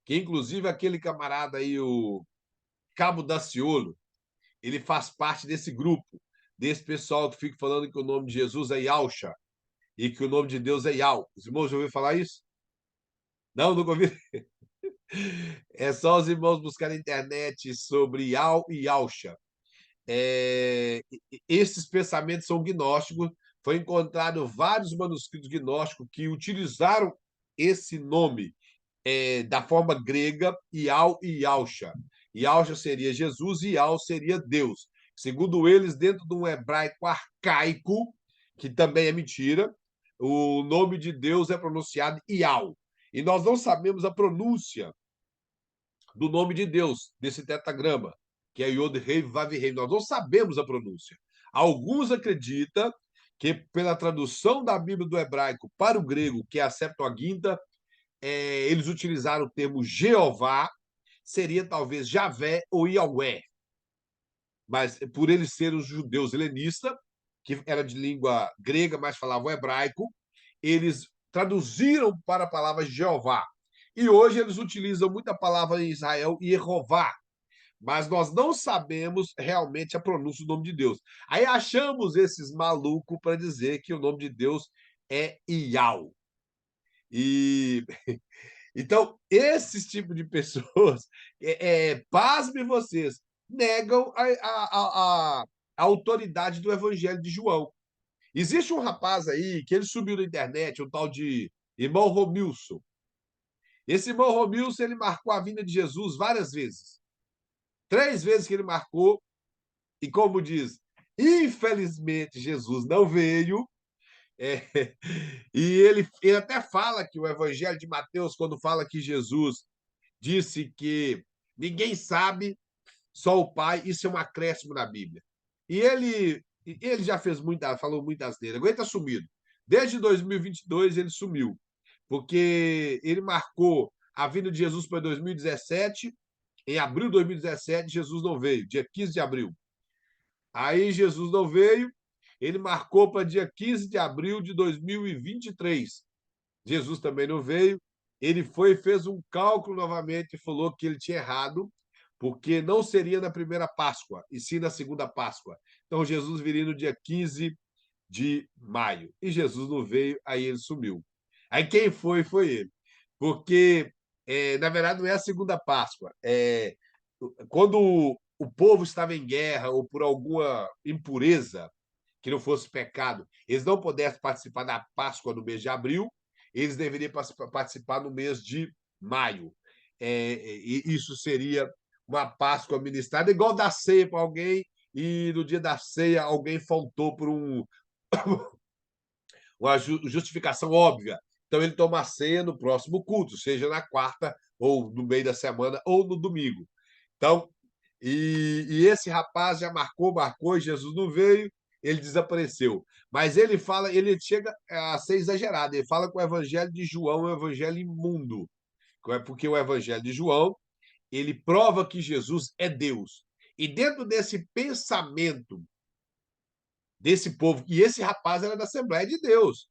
Speaker 1: que inclusive aquele camarada aí, o Cabo Daciolo, ele faz parte desse grupo, desse pessoal que fica falando que o nome de Jesus é Yahusha e que o nome de Deus é Yah. Os irmãos já ouviram falar isso? Não, nunca ouviram? É só os irmãos buscar na internet sobre Yah e Yahusha. Esses pensamentos são gnósticos. Foi encontrado vários manuscritos gnósticos que utilizaram esse nome da forma grega, Yah e Yahusha. Yahusha seria Jesus e Yah seria Deus. Segundo eles, dentro de um hebraico arcaico, que também é mentira, o nome de Deus é pronunciado Yah. E nós não sabemos a pronúncia do nome de Deus, desse tetragrama, que é Yod Rei Vav Rei. Nós não sabemos a pronúncia. Alguns acreditam que, pela tradução da Bíblia do hebraico para o grego, que é a Septuaginta, eles utilizaram o termo Jeová, seria talvez Javé ou Yahweh. Mas por eles serem os judeus helenistas, que era de língua grega, mas falavam hebraico, eles traduziram para a palavra Jeová. E hoje eles utilizam muita palavra em Israel, Yehová, mas nós não sabemos realmente a pronúncia do nome de Deus. Aí achamos esses malucos para dizer que o nome de Deus é Iau. E então, esses tipos de pessoas, pasmem vocês, negam a autoridade do Evangelho de João. Existe um rapaz aí que ele subiu na internet, um tal de irmão Romilson. Esse irmão Romilson, ele marcou a vinda de Jesus várias vezes. 3 vezes que ele marcou, e como diz, infelizmente Jesus não veio. É, e ele até fala que o Evangelho de Mateus, quando fala que Jesus disse que ninguém sabe, só o Pai, isso é um acréscimo na Bíblia. E ele já falou muita asneira, agora ele está sumido. Desde 2022 ele sumiu, porque ele marcou a vinda de Jesus para 2017, em abril de 2017, Jesus não veio, dia 15 de abril. Aí Jesus não veio, ele marcou para dia 15 de abril de 2023. Jesus também não veio. Ele foi e fez um cálculo novamente e falou que ele tinha errado, porque não seria na primeira Páscoa, e sim na segunda Páscoa. Então Jesus viria no dia 15 de maio. E Jesus não veio, aí ele sumiu. Aí quem foi ele. Porque, na verdade, não é a segunda Páscoa. Quando o povo estava em guerra ou por alguma impureza que não fosse pecado, eles não pudessem participar da Páscoa no mês de abril, eles deveriam participar no mês de maio. E isso seria uma Páscoa ministrada, igual dar ceia para alguém, e no dia da ceia alguém faltou por uma justificação óbvia. Então ele toma a ceia no próximo culto, seja na quarta, ou no meio da semana, ou no domingo. Então, e esse rapaz já marcou, e Jesus não veio, ele desapareceu. Mas ele fala, ele chega a ser exagerado, ele fala que o evangelho de João é um evangelho imundo, porque o evangelho de João, ele prova que Jesus é Deus. E dentro desse pensamento desse povo, e esse rapaz era da Assembleia de Deus,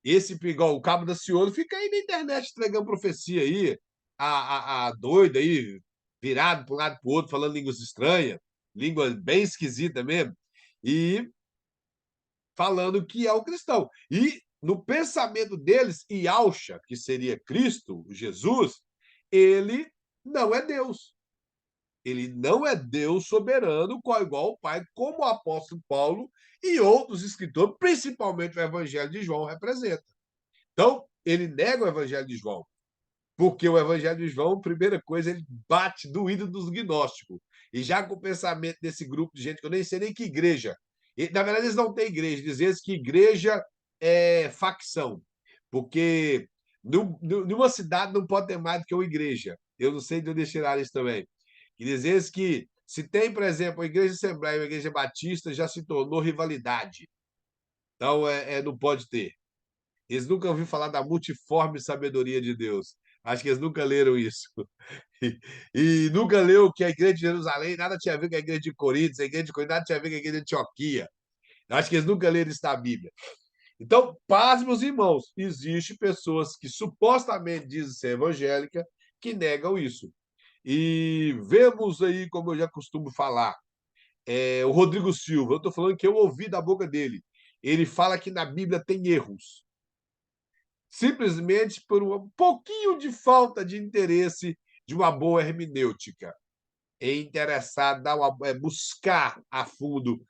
Speaker 1: esse igual o Cabo da Ciolo fica aí na internet entregando profecia aí, a doida aí, virado para um lado para o outro, falando línguas estranhas, língua bem esquisita mesmo, e falando que é o cristão. E no pensamento deles, Yahusha, que seria Cristo, Jesus, ele não é Deus. Ele não é Deus soberano, igual o Pai, como o apóstolo Paulo e outros escritores, principalmente o Evangelho de João, representa. Então, ele nega o Evangelho de João, porque o Evangelho de João, primeira coisa, ele bate doído dos gnósticos. E já com o pensamento desse grupo de gente, que eu nem sei nem que igreja. E, na verdade, eles não têm igreja, dizem que igreja é facção. Porque numa cidade não pode ter mais do que uma igreja. Eu não sei de onde eles tiraram isso também. E dizem que se tem, por exemplo, a Igreja Assembleia e a Igreja Batista, já se tornou rivalidade. Então, não pode ter. Eles nunca ouviram falar da multiforme sabedoria de Deus. Acho que eles nunca leram isso. E nunca leu que a igreja de Jerusalém nada tinha a ver com a igreja de Coríntios, a igreja de Coríntios nada tinha a ver com a igreja de Antioquia. Acho que eles nunca leram isso na Bíblia. Então, paz, meus irmãos, existem pessoas que supostamente dizem ser evangélica que negam isso. E vemos aí, como eu já costumo falar, o Rodrigo Silva, eu estou falando que eu ouvi da boca dele. Ele fala que na Bíblia tem erros simplesmente por um pouquinho de falta de interesse de uma boa hermenêutica. É interessar, buscar a fundo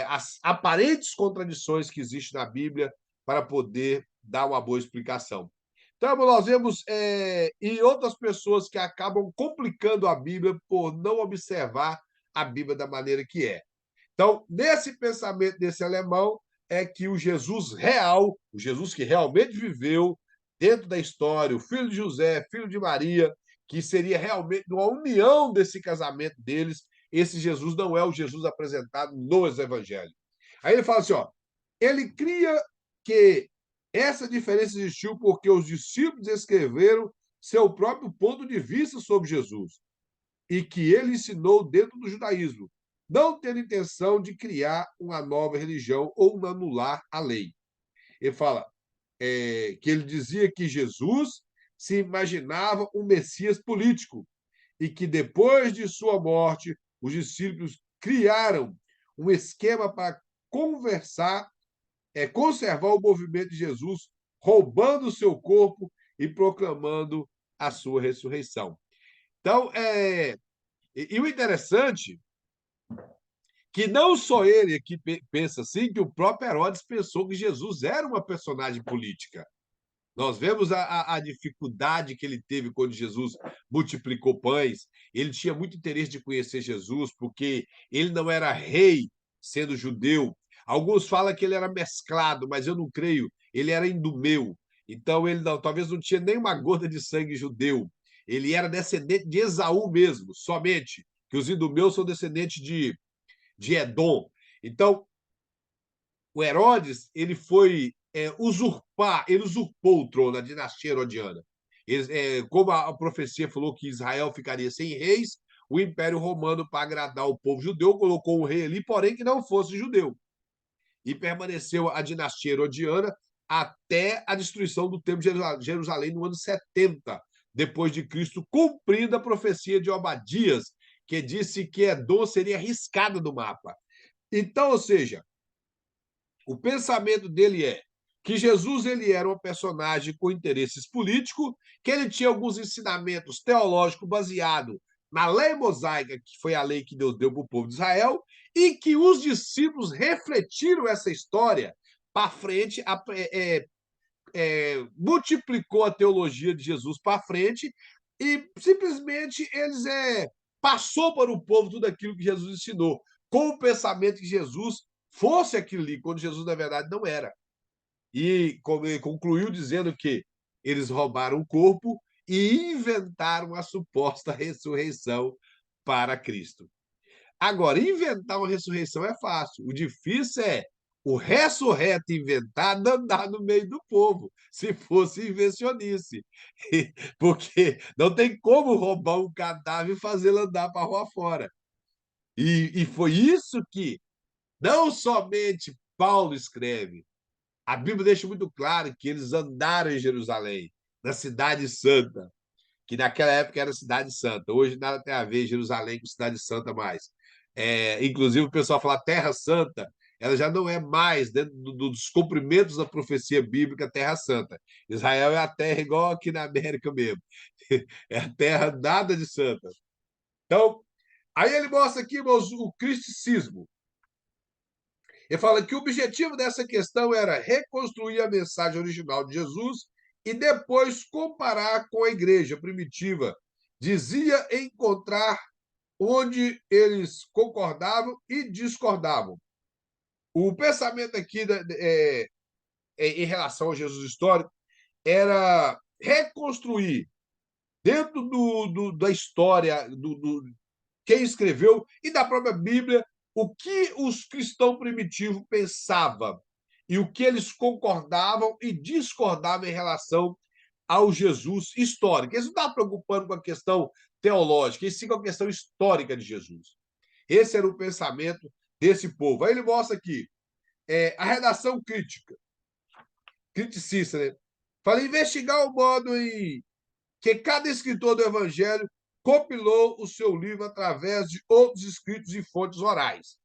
Speaker 1: as aparentes contradições que existem na Bíblia para poder dar uma boa explicação. Então, nós vemos e outras pessoas que acabam complicando a Bíblia por não observar a Bíblia da maneira que é. Então, nesse pensamento desse alemão, é que o Jesus real, o Jesus que realmente viveu dentro da história, o filho de José, filho de Maria, que seria realmente uma união desse casamento deles, esse Jesus não é o Jesus apresentado nos evangelhos. Aí ele fala assim, ó, ele cria que essa diferença existiu porque os discípulos escreveram seu próprio ponto de vista sobre Jesus e que ele ensinou dentro do judaísmo, não tendo intenção de criar uma nova religião ou anular a lei. Ele fala que ele dizia que Jesus se imaginava um Messias político e que depois de sua morte, os discípulos criaram um esquema para conservar o movimento de Jesus, roubando o seu corpo e proclamando a sua ressurreição. Então, e o interessante que não só ele que pensa assim, que o próprio Herodes pensou que Jesus era uma personagem política. Nós vemos a dificuldade que ele teve quando Jesus multiplicou pães. Ele tinha muito interesse de conhecer Jesus, porque ele não era rei, sendo judeu. Alguns falam que ele era mesclado, mas eu não creio. Ele era indumeu. Então, ele talvez não tinha nem uma gota de sangue judeu. Ele era descendente de Esaú mesmo, somente, que os idumeus são descendentes de Edom. Então, o Herodes ele foi ele usurpou o trono, a dinastia herodiana. Como a profecia falou que Israel ficaria sem reis, o Império Romano, para agradar o povo judeu, colocou um rei ali, porém que não fosse judeu. E permaneceu a dinastia herodiana até a destruição do Templo de Jerusalém no ano 70 depois de Cristo, cumprindo a profecia de Obadias, que disse que Edom seria riscada do mapa. Então, ou seja, o pensamento dele é que Jesus ele era um personagem com interesses políticos, que ele tinha alguns ensinamentos teológicos baseados na lei mosaica, que foi a lei que Deus deu para o povo de Israel, e que os discípulos refletiram essa história para frente, multiplicou a teologia de Jesus para frente e simplesmente eles passou para o povo tudo aquilo que Jesus ensinou, com o pensamento que Jesus fosse aquilo ali, quando Jesus, na verdade, não era. E concluiu dizendo que eles roubaram o corpo e inventaram a suposta ressurreição para Cristo. Agora, inventar uma ressurreição é fácil. O difícil é o ressurreto inventado andar no meio do povo, se fosse invencionice. Porque não tem como roubar um cadáver e fazê-lo andar para a rua fora. E foi isso que não somente Paulo escreve, a Bíblia deixa muito claro que eles andaram em Jerusalém, na Cidade Santa, que naquela época era Cidade Santa. Hoje nada tem a ver Jerusalém com Cidade Santa mais. Inclusive, o pessoal fala Terra Santa, ela já não é mais, dentro dos cumprimentos da profecia bíblica, Terra Santa. Israel é a terra igual aqui na América mesmo. É a terra nada de santa. Então, Aí ele mostra aqui, irmãos, o cristicismo. Ele fala que o objetivo dessa questão era reconstruir a mensagem original de Jesus e depois comparar com a igreja primitiva. Dizia encontrar onde eles concordavam e discordavam. O pensamento aqui em relação ao Jesus histórico era reconstruir dentro da história, quem escreveu e da própria Bíblia, o que os cristãos primitivos pensavam e o que eles concordavam e discordavam em relação ao Jesus histórico. Eles não estavam preocupando com a questão teológica, e sim com a questão histórica de Jesus. Esse era o pensamento desse povo. Aí ele mostra aqui a redação crítica, criticista, né? Fala, investigar o modo em que cada escritor do Evangelho compilou o seu livro através de outros escritos e fontes orais.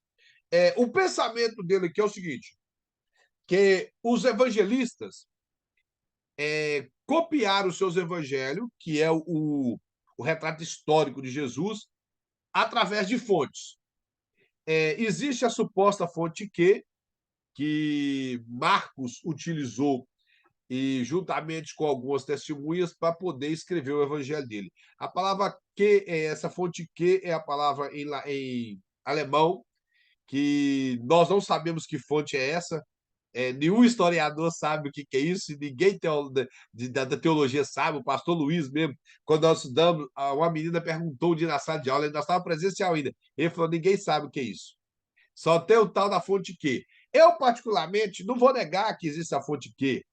Speaker 1: O pensamento dele aqui é o seguinte, que os evangelistas copiaram os seus evangelhos, que é o retrato histórico de Jesus, através de fontes. Existe a suposta fonte que Marcos utilizou e juntamente com algumas testemunhas para poder escrever o evangelho dele. A palavra essa fonte que é a palavra em alemão, que nós não sabemos que fonte é essa, nenhum historiador sabe o que é isso, ninguém da teologia sabe, o pastor Luiz mesmo, quando nós estudamos, uma menina perguntou um dia na sala de aula, ele nós estava presencial ainda, ele falou, ninguém sabe o que é isso. Só tem o tal da fonte Q. Eu, particularmente, não vou negar que existe a fonte Q,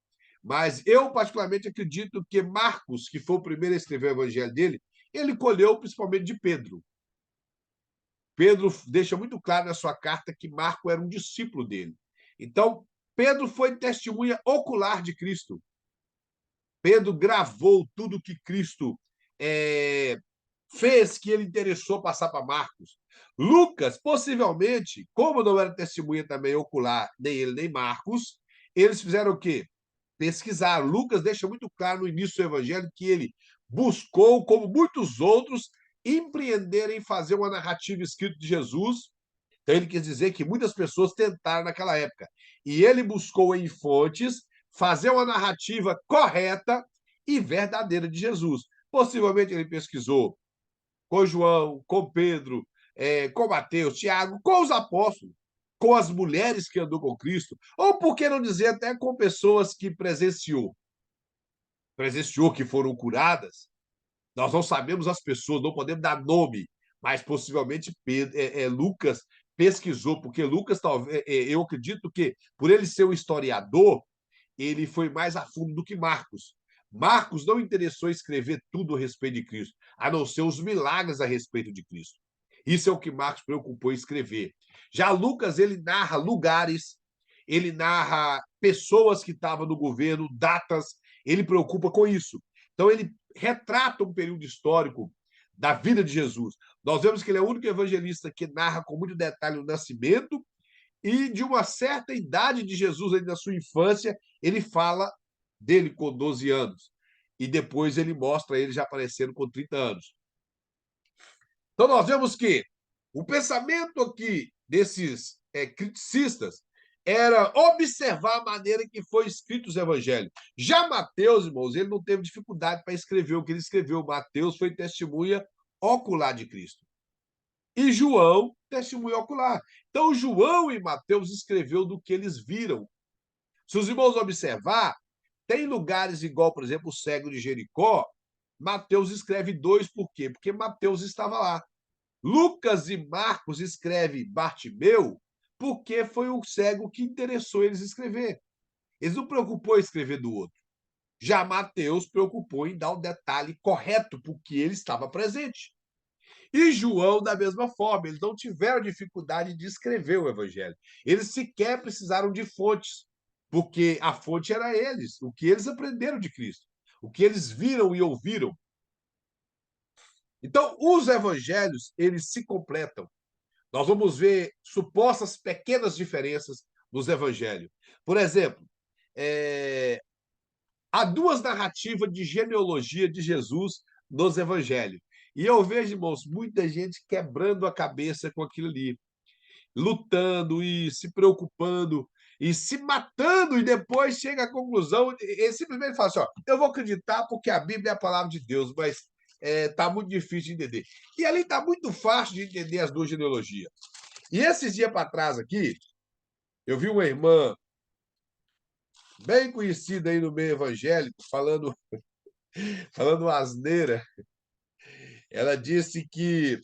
Speaker 1: mas eu, particularmente, acredito que Marcos, que foi o primeiro a escrever o evangelho dele, ele colheu principalmente de Pedro. Pedro deixa muito claro na sua carta que Marco era um discípulo dele. Então, Pedro foi testemunha ocular de Cristo. Pedro gravou tudo que Cristo fez, que ele interessou passar para Marcos. Lucas, possivelmente, como não era testemunha também ocular, nem ele, nem Marcos, eles fizeram o quê? Pesquisar. Lucas deixa muito claro no início do evangelho que ele buscou, como muitos outros, empreender em fazer uma narrativa escrita de Jesus. Então, ele quis dizer que muitas pessoas tentaram naquela época. E ele buscou em fontes fazer uma narrativa correta e verdadeira de Jesus. Possivelmente, ele pesquisou com João, com Pedro, com Mateus, Tiago, com os apóstolos, com as mulheres que andou com Cristo, ou por que não dizer até com pessoas que presenciou, que foram curadas. Nós não sabemos as pessoas, não podemos dar nome, mas possivelmente Lucas pesquisou, porque Lucas, talvez, eu acredito que, por ele ser um historiador, ele foi mais a fundo do que Marcos. Marcos não interessou em escrever tudo a respeito de Cristo, a não ser os milagres a respeito de Cristo. Isso é o que Marcos preocupou em escrever. Já Lucas, ele narra lugares, ele narra pessoas que estavam no governo, datas, ele preocupa com isso. Então, ele retrata um período histórico da vida de Jesus. Nós vemos que ele é o único evangelista que narra com muito detalhe o nascimento e de uma certa idade de Jesus, ainda na sua infância, ele fala dele com 12 anos. E depois ele mostra ele já aparecendo com 30 anos. Então, nós vemos que o pensamento aqui desses criticistas era observar a maneira que foi escrito os evangelhos. Já Mateus, irmãos, ele não teve dificuldade para escrever o que ele escreveu. Mateus foi testemunha ocular de Cristo. E João, testemunha ocular. Então, João e Mateus escreveu do que eles viram. Se os irmãos observar, tem lugares igual, por exemplo, o cego de Jericó, Mateus escreve 2, por quê? Porque Mateus estava lá. Lucas e Marcos escreve Bartimeu porque foi o cego que interessou eles escrever. Eles não preocupou em escrever do outro. Já Mateus preocupou em dar o detalhe correto porque ele estava presente. E João, da mesma forma, eles não tiveram dificuldade de escrever o evangelho. Eles sequer precisaram de fontes, porque a fonte era eles, o que eles aprenderam de Cristo, o que eles viram e ouviram. Então, os evangelhos, eles se completam. Nós vamos ver supostas pequenas diferenças nos evangelhos. Por exemplo, há duas narrativas de genealogia de Jesus nos evangelhos. E eu vejo, irmãos, muita gente quebrando a cabeça com aquilo ali, lutando e se preocupando e se matando, e depois chega à conclusão, ele simplesmente fala assim, ó, eu vou acreditar porque a Bíblia é a palavra de Deus, mas tá muito difícil de entender. E ali tá muito fácil de entender as duas genealogias. E esses dias para trás aqui, eu vi uma irmã bem conhecida aí no meio evangélico, falando asneira. Ela disse que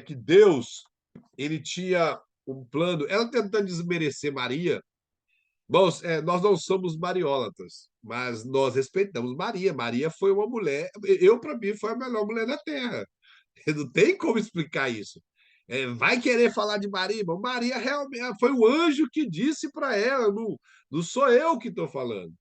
Speaker 1: que Deus ele tinha um plano. Ela tentando desmerecer Maria. Bom, nós não somos mariólatras, mas nós respeitamos Maria. Maria foi uma mulher. Para mim, foi a melhor mulher da Terra. Não tem como explicar isso. Vai querer falar de Maria, mas Maria realmente foi o anjo que disse para ela, não sou eu que estou falando.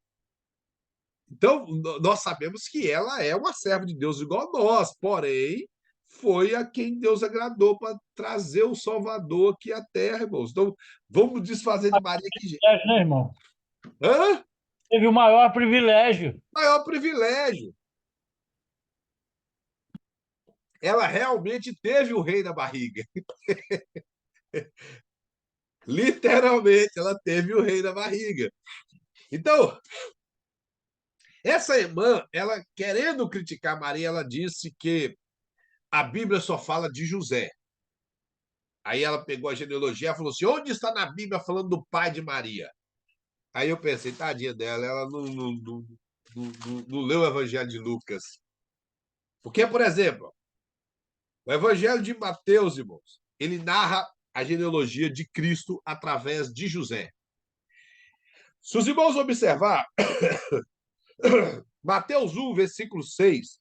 Speaker 1: Então, nós sabemos que ela é uma serva de Deus igual a nós, porém, foi a quem Deus agradou para trazer o Salvador aqui à Terra, irmãos. Então, vamos desfazer de Maria aqui.
Speaker 2: Privilégio, né, irmão?
Speaker 1: Hã?
Speaker 2: Teve o maior privilégio.
Speaker 1: Maior privilégio. Ela realmente teve o rei na barriga. Literalmente, ela teve o rei na barriga. Então, essa irmã, ela querendo criticar Maria, ela disse que a Bíblia só fala de José. Aí ela pegou a genealogia e falou assim: onde está na Bíblia falando do pai de Maria? Aí eu pensei, tadinha dela, ela não leu o Evangelho de Lucas. Porque, por exemplo, o Evangelho de Mateus, irmãos, ele narra a genealogia de Cristo através de José. Se os irmãos observar, Mateus 1, versículo 6,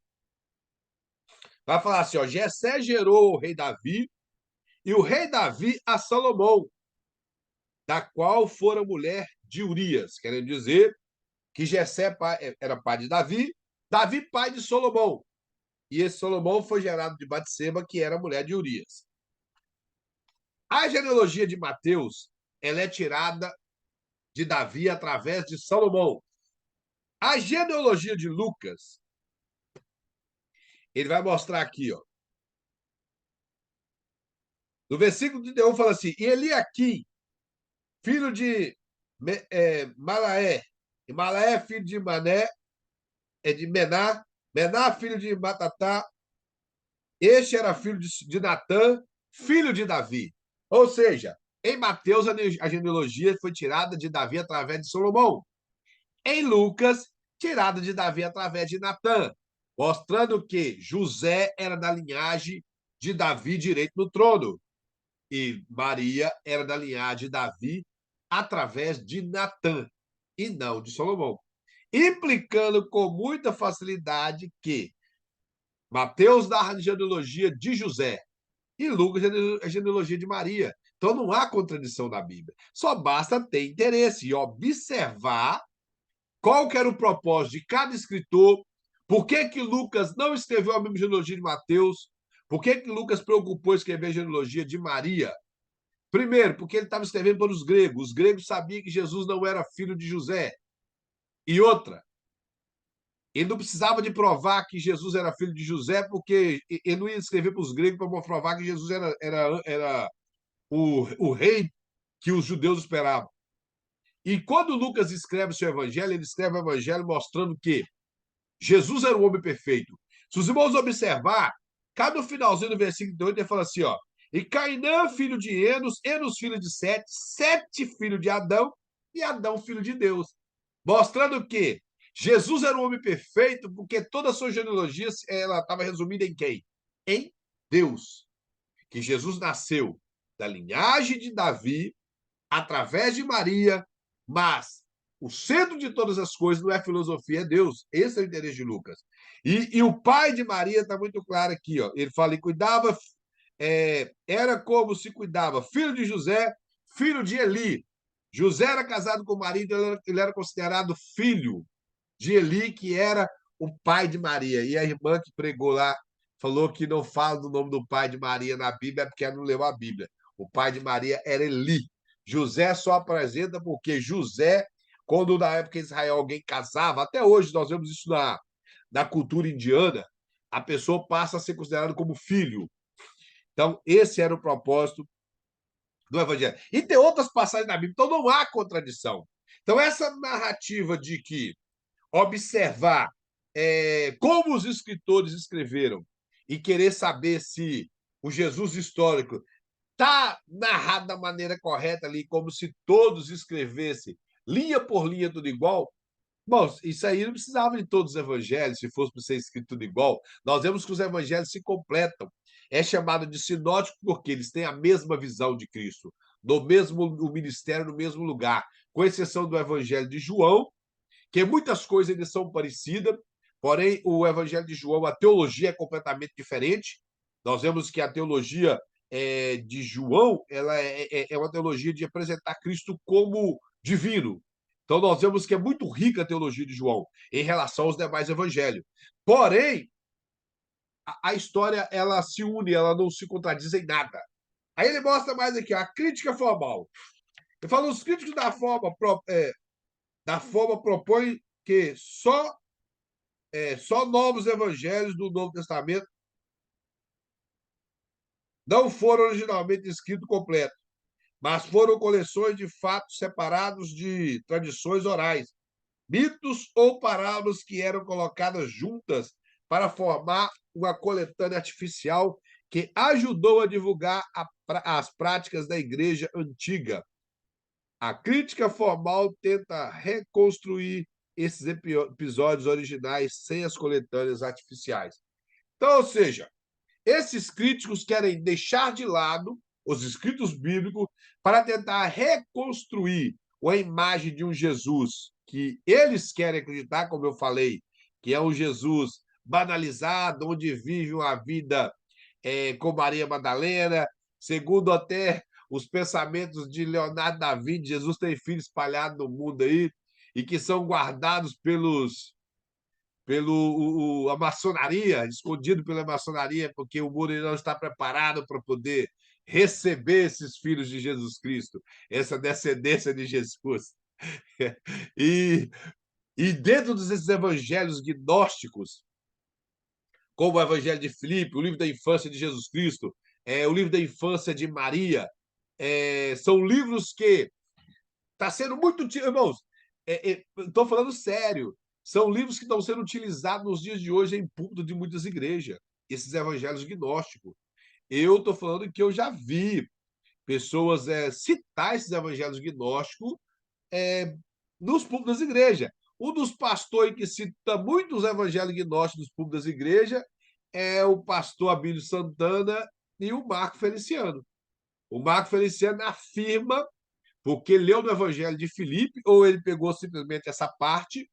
Speaker 1: vai falar assim: ó, Jessé gerou o rei Davi, e o rei Davi a Salomão, da qual fora mulher de Urias. Querendo dizer que Jessé era pai de Davi, Davi pai de Salomão. E esse Salomão foi gerado de Batseba, que era mulher de Urias. A genealogia de Mateus, ela é tirada de Davi através de Salomão. A genealogia de Lucas, ele vai mostrar aqui, ó. No versículo 31 fala assim: e Eliaquim, filho de Malaé, e Malaé, filho de Mané, de Mená, Mená, filho de Matatá, este era filho de Natã, filho de Davi. Ou seja, em Mateus, a genealogia foi tirada de Davi através de Salomão. Em Lucas, tirada de Davi através de Natã, mostrando que José era da linhagem de Davi direito no trono. E Maria era da linhagem de Davi através de Natã, e não de Salomão. Implicando com muita facilidade que Mateus narra a genealogia de José e Lucas a genealogia de Maria. Então não há contradição na Bíblia. Só basta ter interesse e observar qual que era o propósito de cada escritor, por que que Lucas não escreveu a mesma genealogia de Mateus, por que que Lucas preocupou em escrever a genealogia de Maria. Primeiro, porque ele estava escrevendo para os gregos. Os gregos sabiam que Jesus não era filho de José. E outra, ele não precisava de provar que Jesus era filho de José, porque ele não ia escrever para os gregos para provar que Jesus era o rei que os judeus esperavam. E quando Lucas escreve seu evangelho, ele escreve o evangelho mostrando que Jesus era o homem perfeito. Se os irmãos observar, cada finalzinho do versículo 8 ele fala assim, ó, e Cainã, filho de Enos, Enos, filho de Sete, Sete, filho de Adão, e Adão, filho de Deus. Mostrando que Jesus era um homem perfeito, porque toda a sua genealogia ela estava resumida em quem? Em Deus. Que Jesus nasceu da linhagem de Davi, através de Maria, mas o centro de todas as coisas não é filosofia, é Deus. Esse é o interesse de Lucas. E o pai de Maria está muito claro aqui, ó. Ele fala, e cuidava, era como se cuidava, filho de José, filho de Eli. José era casado com Maria, então ele era considerado filho de Eli, que era o pai de Maria. E a irmã que pregou lá falou que não fala do nome do pai de Maria na Bíblia porque ela não leu a Bíblia. O pai de Maria era Eli. José só apresenta porque José, quando na época em Israel alguém casava, até hoje nós vemos isso da cultura indiana, a pessoa passa a ser considerada como filho. Então, esse era o propósito do Evangelho. E tem outras passagens na Bíblia, então não há contradição. Então, essa narrativa de que observar como os escritores escreveram e querer saber se o Jesus histórico está narrado da maneira correta ali, como se todos escrevessem linha por linha tudo igual. Bom, isso aí não precisava de todos os evangelhos, se fosse para ser escrito tudo igual. Nós vemos que os evangelhos se completam. É chamado de sinótico porque eles têm a mesma visão de Cristo, no mesmo o ministério, no mesmo lugar, com exceção do evangelho de João, que muitas coisas ainda são parecidas, porém, o Evangelho de João, a teologia é completamente diferente. Nós vemos que a teologia de João ela é uma teologia de apresentar Cristo como divino. Então, nós vemos que é muito rica a teologia de João em relação aos demais evangelhos. Porém, a história ela se une, ela não se contradiz em nada. Aí ele mostra mais aqui, a crítica formal. Ele fala, os críticos da forma propõem que só novos evangelhos do Novo Testamento não foram originalmente escritos completos, mas foram coleções de fatos separados de tradições orais, mitos ou parábolas que eram colocadas juntas para formar uma coletânea artificial que ajudou a divulgar as práticas da igreja antiga. A crítica formal tenta reconstruir esses episódios originais sem as coletâneas artificiais. Então, ou seja, esses críticos querem deixar de lado os escritos bíblicos para tentar reconstruir a imagem de um Jesus que eles querem acreditar, como eu falei, que é um Jesus banalizado, onde vive uma vida com Maria Madalena, segundo até os pensamentos de Leonardo da Vinci, Jesus tem filhos espalhados no mundo aí, e que são guardados a maçonaria, escondido pela maçonaria, porque o mundo ainda não está preparado para poder receber esses filhos de Jesus Cristo, essa descendência de Jesus. E, e dentro desses evangelhos gnósticos, como o Evangelho de Filipe, o livro da infância de Jesus Cristo, o livro da infância de Maria, são livros que está sendo muito. Irmãos, estou falando sério. São livros que estão sendo utilizados nos dias de hoje em púlpito de muitas igrejas, esses evangelhos gnósticos. Eu estou falando que eu já vi pessoas citar esses evangelhos gnósticos nos púlpitos das igrejas. Um dos pastores que cita muitos evangelhos gnósticos nos púlpitos das igrejas é o pastor Abílio Santana e o Marco Feliciano. O Marco Feliciano afirma, porque leu no Evangelho de Filipe, ou ele pegou simplesmente essa parte,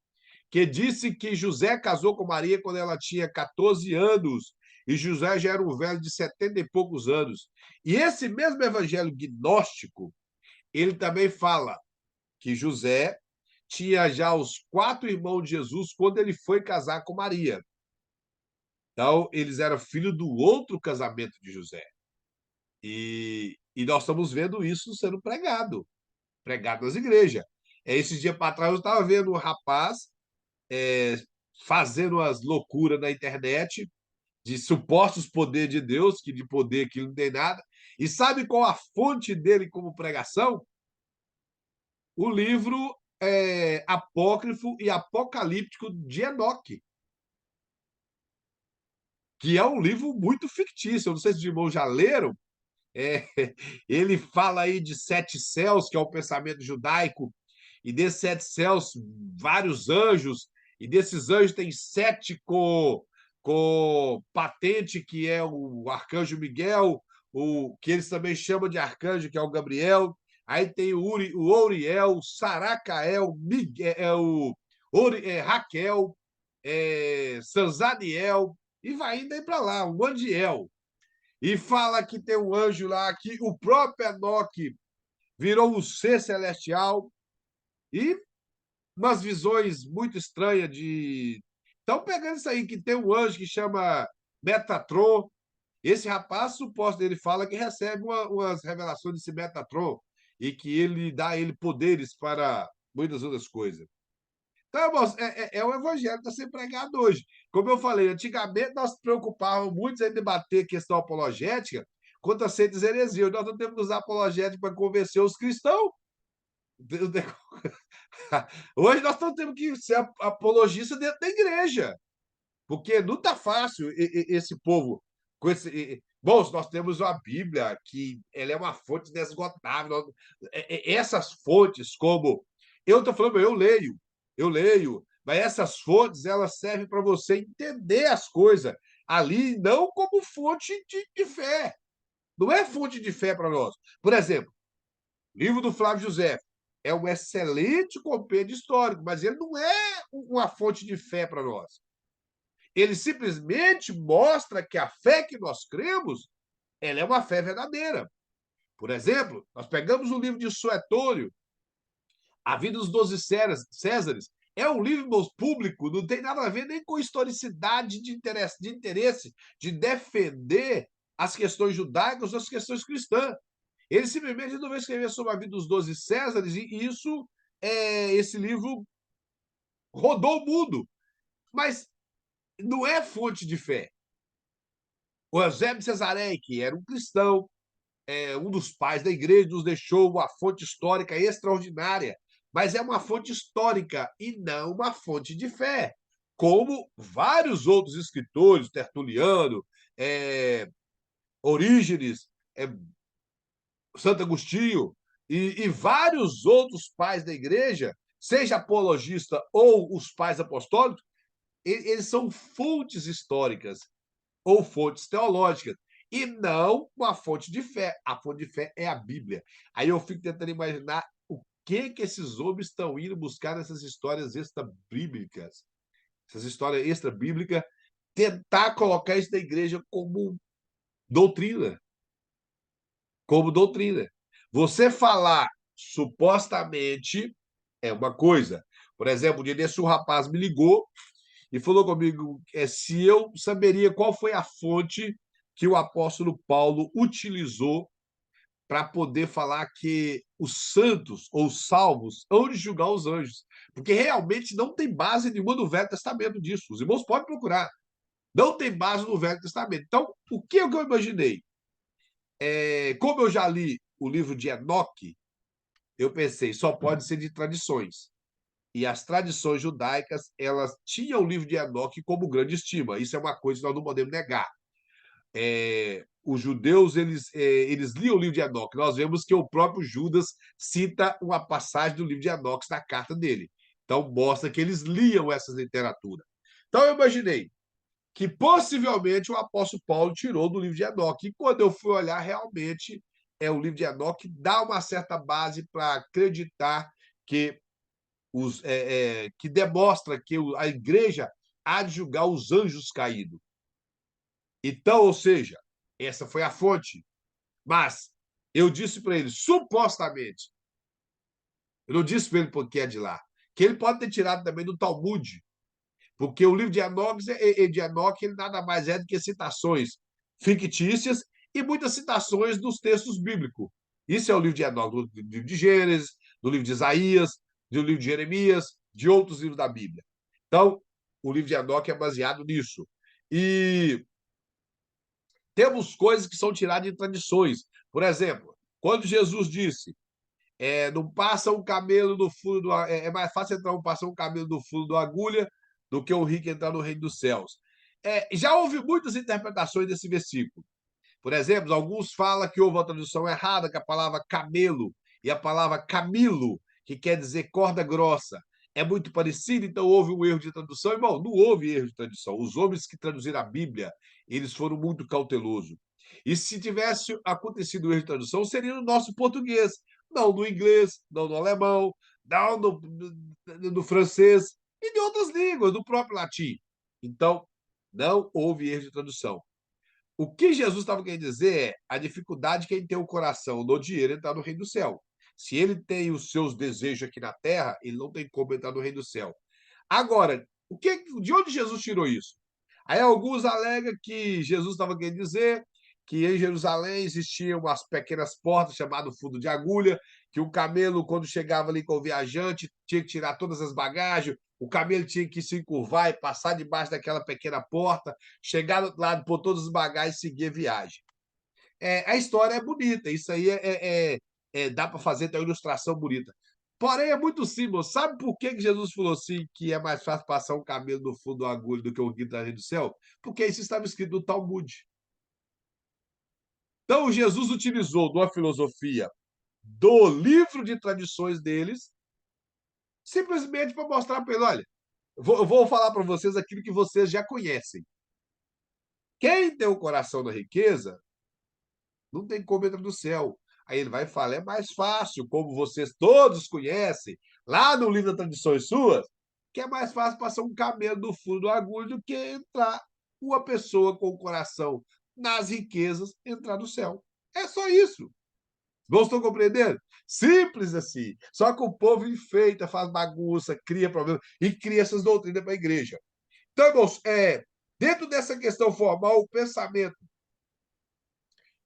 Speaker 1: que disse que José casou com Maria quando ela tinha 14 anos, e José já era um velho de 70 e poucos anos. E esse mesmo evangelho gnóstico, ele também fala que José tinha já os 4 irmãos de Jesus quando ele foi casar com Maria. Então, eles eram filhos do outro casamento de José. E nós estamos vendo isso sendo pregado nas igrejas. Esses dias para trás eu estava vendo um rapaz fazendo as loucuras na internet de supostos poder de Deus, que de poder que não tem nada. E sabe qual a fonte dele como pregação? O livro apócrifo e apocalíptico de Enoque, que é um livro muito fictício. Eu não sei se os irmãos já leram. É, ele fala aí de 7 céus, que é o pensamento judaico, e desses 7 céus, vários anjos, e desses anjos tem 7 com patente, que é o arcanjo Miguel, o que eles também chamam de arcanjo, que é o Gabriel. Aí tem o Uriel, o Saracael, Miguel, Raquel, Sanzaniel, e vai indo aí para lá, o Andiel. E fala que tem um anjo lá, que o próprio Enoque virou um ser celestial, e umas visões muito estranhas de. Estão pegando isso aí, que tem um anjo que chama Metatron. Esse rapaz, suposto, ele fala que recebe umas revelações desse Metatron e que ele dá a ele poderes para muitas outras coisas. Então, irmãos, é o evangelho que está sendo pregado hoje. Como eu falei, antigamente nós nos preocupávamos muito em debater questão apologética contra seitas heresias. Nós não temos que usar apologética para convencer os cristãos. Hoje nós estamos tendo que ser apologista dentro da igreja, porque não está fácil esse povo. Bom, nós temos a Bíblia, que ela é uma fonte inesgotável. Essas fontes, como eu estou falando, eu leio, mas essas fontes elas servem para você entender as coisas ali, não como fonte de fé. Não é fonte de fé para nós. Por exemplo, livro do Flávio José é um excelente compêndio histórico, mas ele não é uma fonte de fé para nós. Ele simplesmente mostra que a fé que nós cremos, ela é uma fé verdadeira. Por exemplo, nós pegamos o livro de Suetório, A Vida dos Doze Césares. É um livro público, não tem nada a ver nem com historicidade de defender as questões judaicas ou as questões cristãs. Ele simplesmente resolveu escrever sobre a vida dos 12 Césares e esse livro rodou o mundo. Mas não é fonte de fé. O Eusébio de Cesareia, que era um cristão, um dos pais da igreja, nos deixou uma fonte histórica extraordinária, mas é uma fonte histórica e não uma fonte de fé. Como vários outros escritores, Tertuliano, Orígenes, Santo Agostinho e vários outros pais da igreja, seja apologista ou os pais apostólicos, eles são fontes históricas ou fontes teológicas, e não uma fonte de fé. A fonte de fé é a Bíblia. Aí eu fico tentando imaginar o que esses homens estão indo buscar nessas histórias extra-bíblicas, essas histórias extra-bíblicas, tentar colocar isso na igreja doutrina. Como doutrina. Você falar supostamente é uma coisa. Por exemplo, um dia desse um rapaz me ligou e falou comigo se eu saberia qual foi a fonte que o apóstolo Paulo utilizou para poder falar que os santos ou os salvos hão de julgar os anjos. Porque realmente não tem base nenhuma no Velho Testamento disso. Os irmãos podem procurar. Não tem base no Velho Testamento. Então, o que eu imaginei? Como eu já li o livro de Enoque, eu pensei, só pode ser de tradições. E as tradições judaicas, elas tinham o livro de Enoque como grande estima. Isso é uma coisa que nós não podemos negar. Os judeus, eles liam o livro de Enoque. Nós vemos que o próprio Judas cita uma passagem do livro de Enoque na carta dele. Então, mostra que eles liam essa literatura. Então, eu imaginei que possivelmente o apóstolo Paulo tirou do livro de Enoque. E quando eu fui olhar, realmente, o livro de Enoque dá uma certa base para acreditar que que demonstra que a igreja há de julgar os anjos caídos. Então, ou seja, essa foi a fonte. Mas eu disse para ele, supostamente, eu não disse para ele porque é de lá, que ele pode ter tirado também do Talmud, porque o livro de Enoque ele nada mais é do que citações fictícias e muitas citações dos textos bíblicos. Isso é o livro de Enoque, do livro de Gênesis, do livro de Isaías, do livro de Jeremias, de outros livros da Bíblia. Então, o livro de Enoque é baseado nisso. E temos coisas que são tiradas de tradições. Por exemplo, quando Jesus disse não passa um camelo no fundo do, é mais fácil passar um camelo no fundo da agulha do que o rico entrar no reino dos céus. Já houve muitas interpretações desse versículo. Por exemplo, alguns falam que houve uma tradução errada, que a palavra camelo e a palavra camilo, que quer dizer corda grossa, é muito parecida, então houve um erro de tradução. Irmão, não houve erro de tradução. Os homens que traduziram a Bíblia, eles foram muito cautelosos. E se tivesse acontecido o erro de tradução, seria no nosso português, não no inglês, não no alemão, não no francês e de outras línguas, do próprio latim. Então, não houve erro de tradução. O que Jesus estava querendo dizer é a dificuldade que quem tem o coração no dinheiro entrar no reino do céu. Se ele tem os seus desejos aqui na terra, ele não tem como entrar no reino do céu. Agora, de onde Jesus tirou isso? Aí alguns alegam que Jesus estava querendo dizer que em Jerusalém existiam umas pequenas portas chamadas fundo de agulha, que o camelo, quando chegava ali com o viajante, tinha que tirar todas as bagagens, o camelo tinha que se encurvar e passar debaixo daquela pequena porta, chegar do outro lado, pôr todas as bagagens e seguir a viagem. A história é bonita, isso aí dá para fazer até uma ilustração bonita. Porém, é muito simples. Sabe por que Jesus falou assim que é mais fácil passar um camelo no fundo do agulho do que um guincho na rede do céu? Porque isso estava escrito no Talmud. Então, Jesus utilizou de uma filosofia do livro de tradições deles, simplesmente para mostrar para ele: olha, eu vou falar para vocês aquilo que vocês já conhecem. Quem tem o coração da riqueza não tem como entrar no céu. Aí ele vai falar: é mais fácil, como vocês todos conhecem, lá no livro das tradições suas, que é mais fácil passar um camelo no fundo do agulho do que entrar uma pessoa com o coração nas riquezas entrar no céu. É só isso. Não estão compreendendo? Simples assim. Só que o povo enfeita, faz bagunça, cria problemas e cria essas doutrinas para a igreja. Então, irmãos, dentro dessa questão formal, o pensamento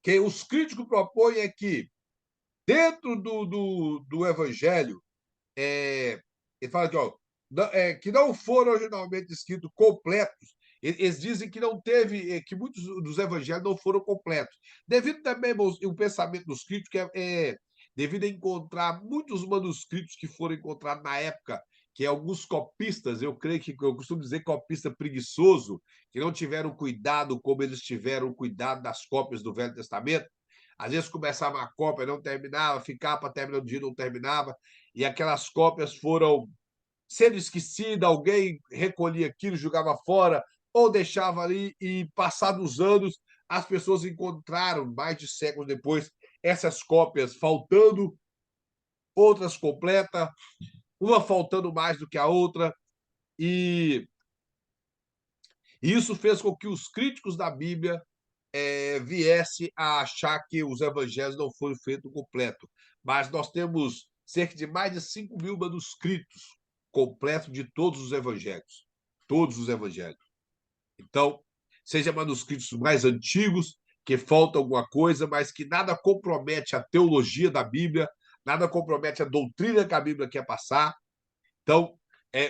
Speaker 1: que os críticos propõem é que, dentro do evangelho, ele fala que, ó, que não foram originalmente escritos completos. Eles dizem que não teve, que muitos dos evangelhos não foram completos. Devido também, irmãos, o pensamento dos críticos devido a encontrar muitos manuscritos que foram encontrados na época, que alguns copistas, eu creio que eu costumo dizer copista preguiçoso, que não tiveram cuidado como eles tiveram cuidado das cópias do Velho Testamento. Às vezes começava a cópia, não terminava, ficava para terminar o dia, não terminava, e aquelas cópias foram sendo esquecidas, alguém recolhia aquilo, jogava fora, ou deixava ali, e passados anos, as pessoas encontraram, mais de séculos depois, essas cópias faltando, outras completas, uma faltando mais do que a outra, e isso fez com que os críticos da Bíblia viesse a achar que os evangelhos não foram feitos completo. Mas nós temos cerca de mais de 5.000 manuscritos completos de todos os evangelhos. Todos os evangelhos. Então, seja manuscritos mais antigos, que falta alguma coisa, mas que nada compromete a teologia da Bíblia, nada compromete a doutrina que a Bíblia quer passar. Então,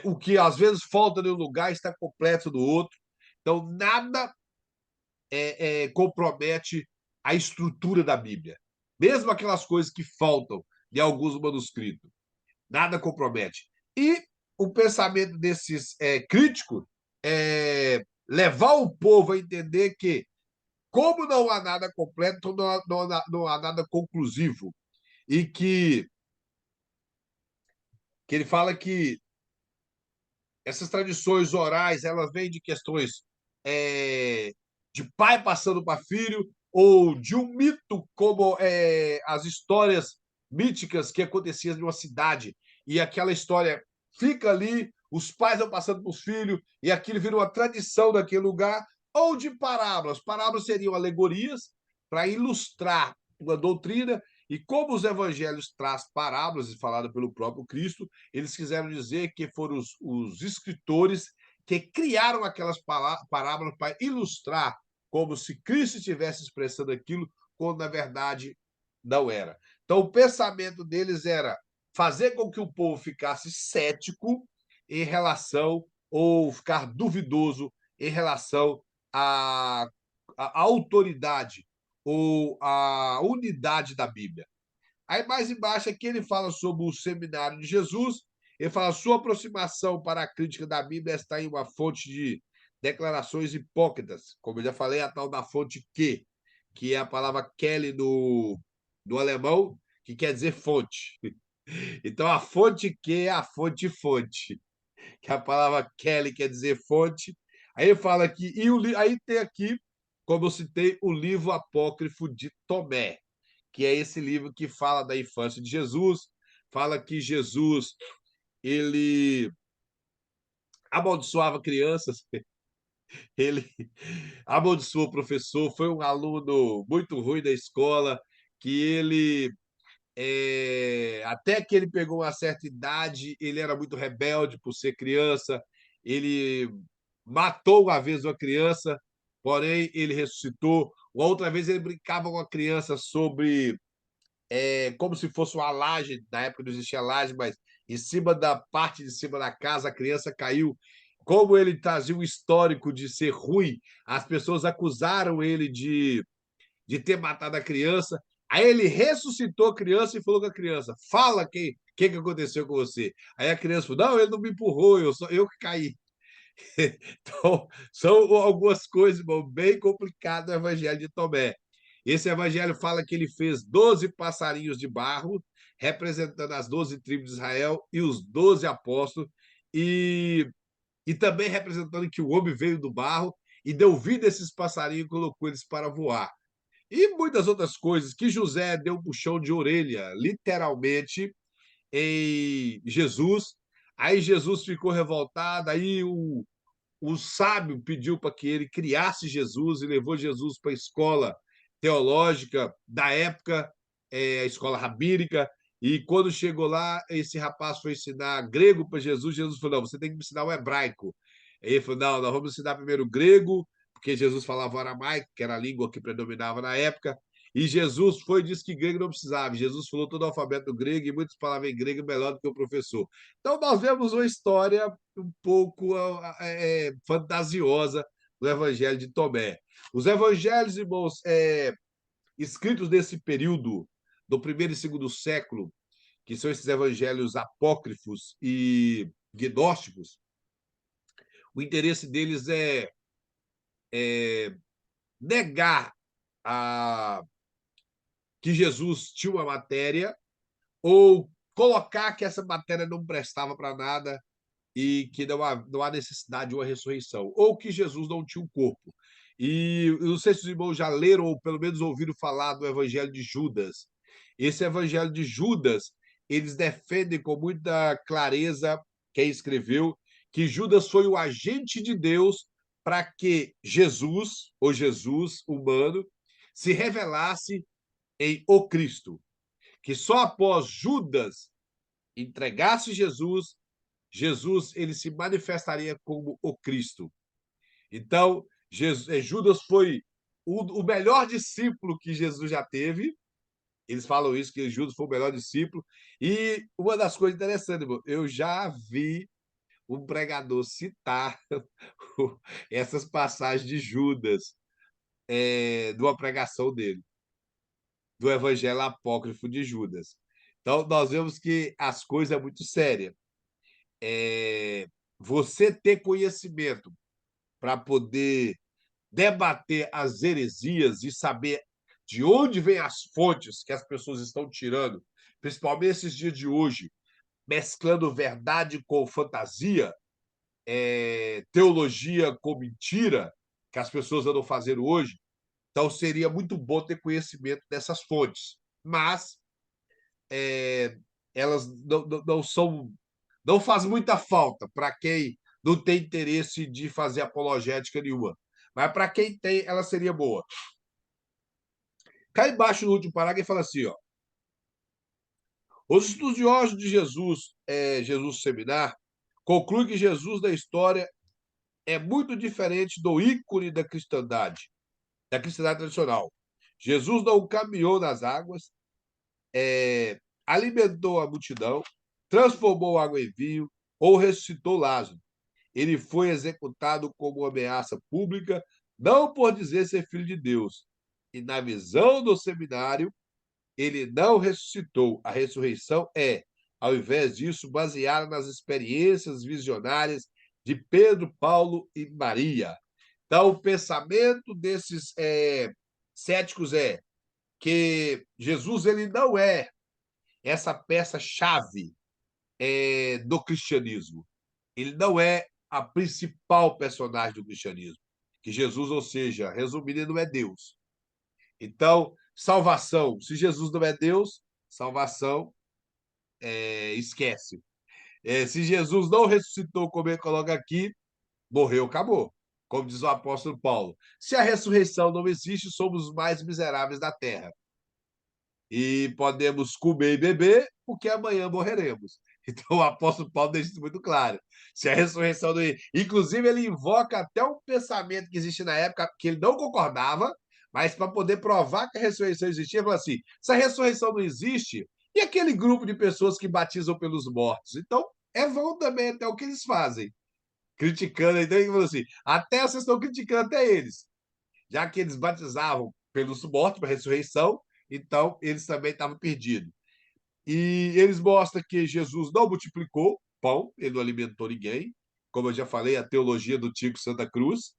Speaker 1: o que às vezes falta em um lugar está completo no outro. Então, nada compromete a estrutura da Bíblia. Mesmo aquelas coisas que faltam de alguns manuscritos, nada compromete. E o pensamento desses críticos levar o povo a entender que, como não há nada completo, não há nada conclusivo. E que ele fala que essas tradições orais, elas vêm de questões de pai passando para filho, ou de um mito, como as histórias míticas que aconteciam em uma cidade, e aquela história fica ali, os pais vão passando para os filhos, e aquilo vira uma tradição daquele lugar, ou de parábolas. Parábolas seriam alegorias para ilustrar uma doutrina, e como os evangelhos trazem parábolas, faladas pelo próprio Cristo, eles quiseram dizer que foram os escritores que criaram aquelas parábolas para ilustrar como se Cristo estivesse expressando aquilo, quando na verdade não era. Então, o pensamento deles era fazer com que o povo ficasse cético em relação, ou ficar duvidoso em relação à autoridade ou à unidade da Bíblia. Aí mais embaixo aqui ele fala sobre o seminário de Jesus, ele fala: sua aproximação para a crítica da Bíblia está em uma fonte de declarações hipócritas, como eu já falei, a tal da fonte que é a palavra Kelly do alemão, que quer dizer fonte. Então a fonte que é a fonte, que a palavra Kelly quer dizer fonte. Aí ele fala aqui, aí tem aqui, como eu citei, o livro apócrifo de Tomé, que é esse livro que fala da infância de Jesus, fala que Jesus ele amaldiçoava crianças, ele amaldiçoou o professor, foi um aluno muito ruim da escola, que ele até que ele pegou uma certa idade, ele era muito rebelde por ser criança, ele matou uma vez uma criança, porém ele ressuscitou. Uma outra vez ele brincava com a criança sobre como se fosse uma laje, na época não existia laje, mas em cima da parte de cima da casa, a criança caiu. Como ele trazia um histórico de ser ruim, as pessoas acusaram ele de ter matado a criança. Aí ele ressuscitou a criança e falou com a criança: fala que aconteceu com você. Aí a criança falou: não, ele não me empurrou, eu que caí. Então, são algumas coisas, irmão, bem complicadas no Evangelho de Tomé. Esse evangelho fala que ele fez 12 passarinhos de barro, representando as 12 tribos de Israel e os 12 apóstolos, e, e também representando que o homem veio do barro e deu vida a esses passarinhos e colocou eles para voar. E muitas outras coisas, que José deu um puxão de orelha, literalmente, em Jesus. Aí Jesus ficou revoltado, aí o sábio pediu para que ele criasse Jesus e levou Jesus para a escola teológica da época, a escola rabínica. E quando chegou lá, esse rapaz foi ensinar grego para Jesus. Jesus falou: não, você tem que me ensinar o hebraico. Ele falou: não, nós vamos ensinar primeiro o grego, porque Jesus falava o aramaico, que era a língua que predominava na época. E Jesus foi e disse que grego não precisava. Jesus falou todo o alfabeto grego e muitas palavras em grego melhor do que o professor. Então, nós vemos uma história um pouco fantasiosa do Evangelho de Tomé. Os evangelhos, irmãos, escritos nesse período do primeiro e segundo século, que são esses evangelhos apócrifos e gnósticos, o interesse deles é negar a, que Jesus tinha uma matéria ou colocar que essa matéria não prestava para nada e que não há necessidade de uma ressurreição, ou que Jesus não tinha um corpo. E eu não sei se os irmãos já leram ou pelo menos ouviram falar do Evangelho de Judas. Esse Evangelho de Judas, eles defendem com muita clareza, quem escreveu, que Judas foi o agente de Deus para que Jesus, o Jesus humano, se revelasse em o Cristo. Que só após Judas entregasse Jesus, Jesus ele se manifestaria como o Cristo. Então, Judas foi o melhor discípulo que Jesus já teve. Eles falam isso, que Judas foi o melhor discípulo. E uma das coisas interessantes, eu já vi um pregador citar essas passagens de Judas de uma pregação dele, do Evangelho Apócrifo de Judas. Então, nós vemos que as coisas são muito sérias. Você ter conhecimento para poder debater as heresias e saber de onde vêm as fontes que as pessoas estão tirando, principalmente esses dias de hoje, mesclando verdade com fantasia, teologia com mentira, que as pessoas andam fazendo hoje. Então, seria muito bom ter conhecimento dessas fontes. Mas elas não são. Não faz muita falta para quem não tem interesse de fazer apologética nenhuma. Mas para quem tem, ela seria boa. Cá embaixo, no último parágrafo, fala assim: ó, os estudiosos de Jesus, Jesus Seminar, concluem que Jesus da história é muito diferente do ícone da cristandade tradicional. Jesus não caminhou nas águas, alimentou a multidão, transformou água em vinho ou ressuscitou Lázaro. Ele foi executado como uma ameaça pública, não por dizer ser filho de Deus. E na visão do seminário, ele não ressuscitou. A ressurreição ao invés disso, baseada nas experiências visionárias de Pedro, Paulo e Maria. Então, o pensamento desses céticos é que Jesus ele não é essa peça-chave do cristianismo. Ele não é a principal personagem do cristianismo. Que Jesus, ou seja, resumindo, ele não é Deus. Então, salvação, se Jesus não é Deus, salvação esquece. Se Jesus não ressuscitou, como ele coloca aqui, morreu, acabou. Como diz o apóstolo Paulo. Se a ressurreição não existe, somos os mais miseráveis da terra. E podemos comer e beber, porque amanhã morreremos. Então, o apóstolo Paulo deixa isso muito claro. Se a ressurreição não. Inclusive, ele invoca até um pensamento que existe na época, que ele não concordava, Mas para poder provar que a ressurreição existia, ele falou assim: se a ressurreição não existe, e aquele grupo de pessoas que batizam pelos mortos? Então, é vão também até o que eles fazem. Criticando, então ele falou assim: até vocês estão criticando até eles, já que eles batizavam pelos mortos, para a ressurreição, então eles também estavam perdidos. E eles mostram que Jesus não multiplicou pão, ele não alimentou ninguém, como eu já falei, a teologia do Tico Santa Cruz,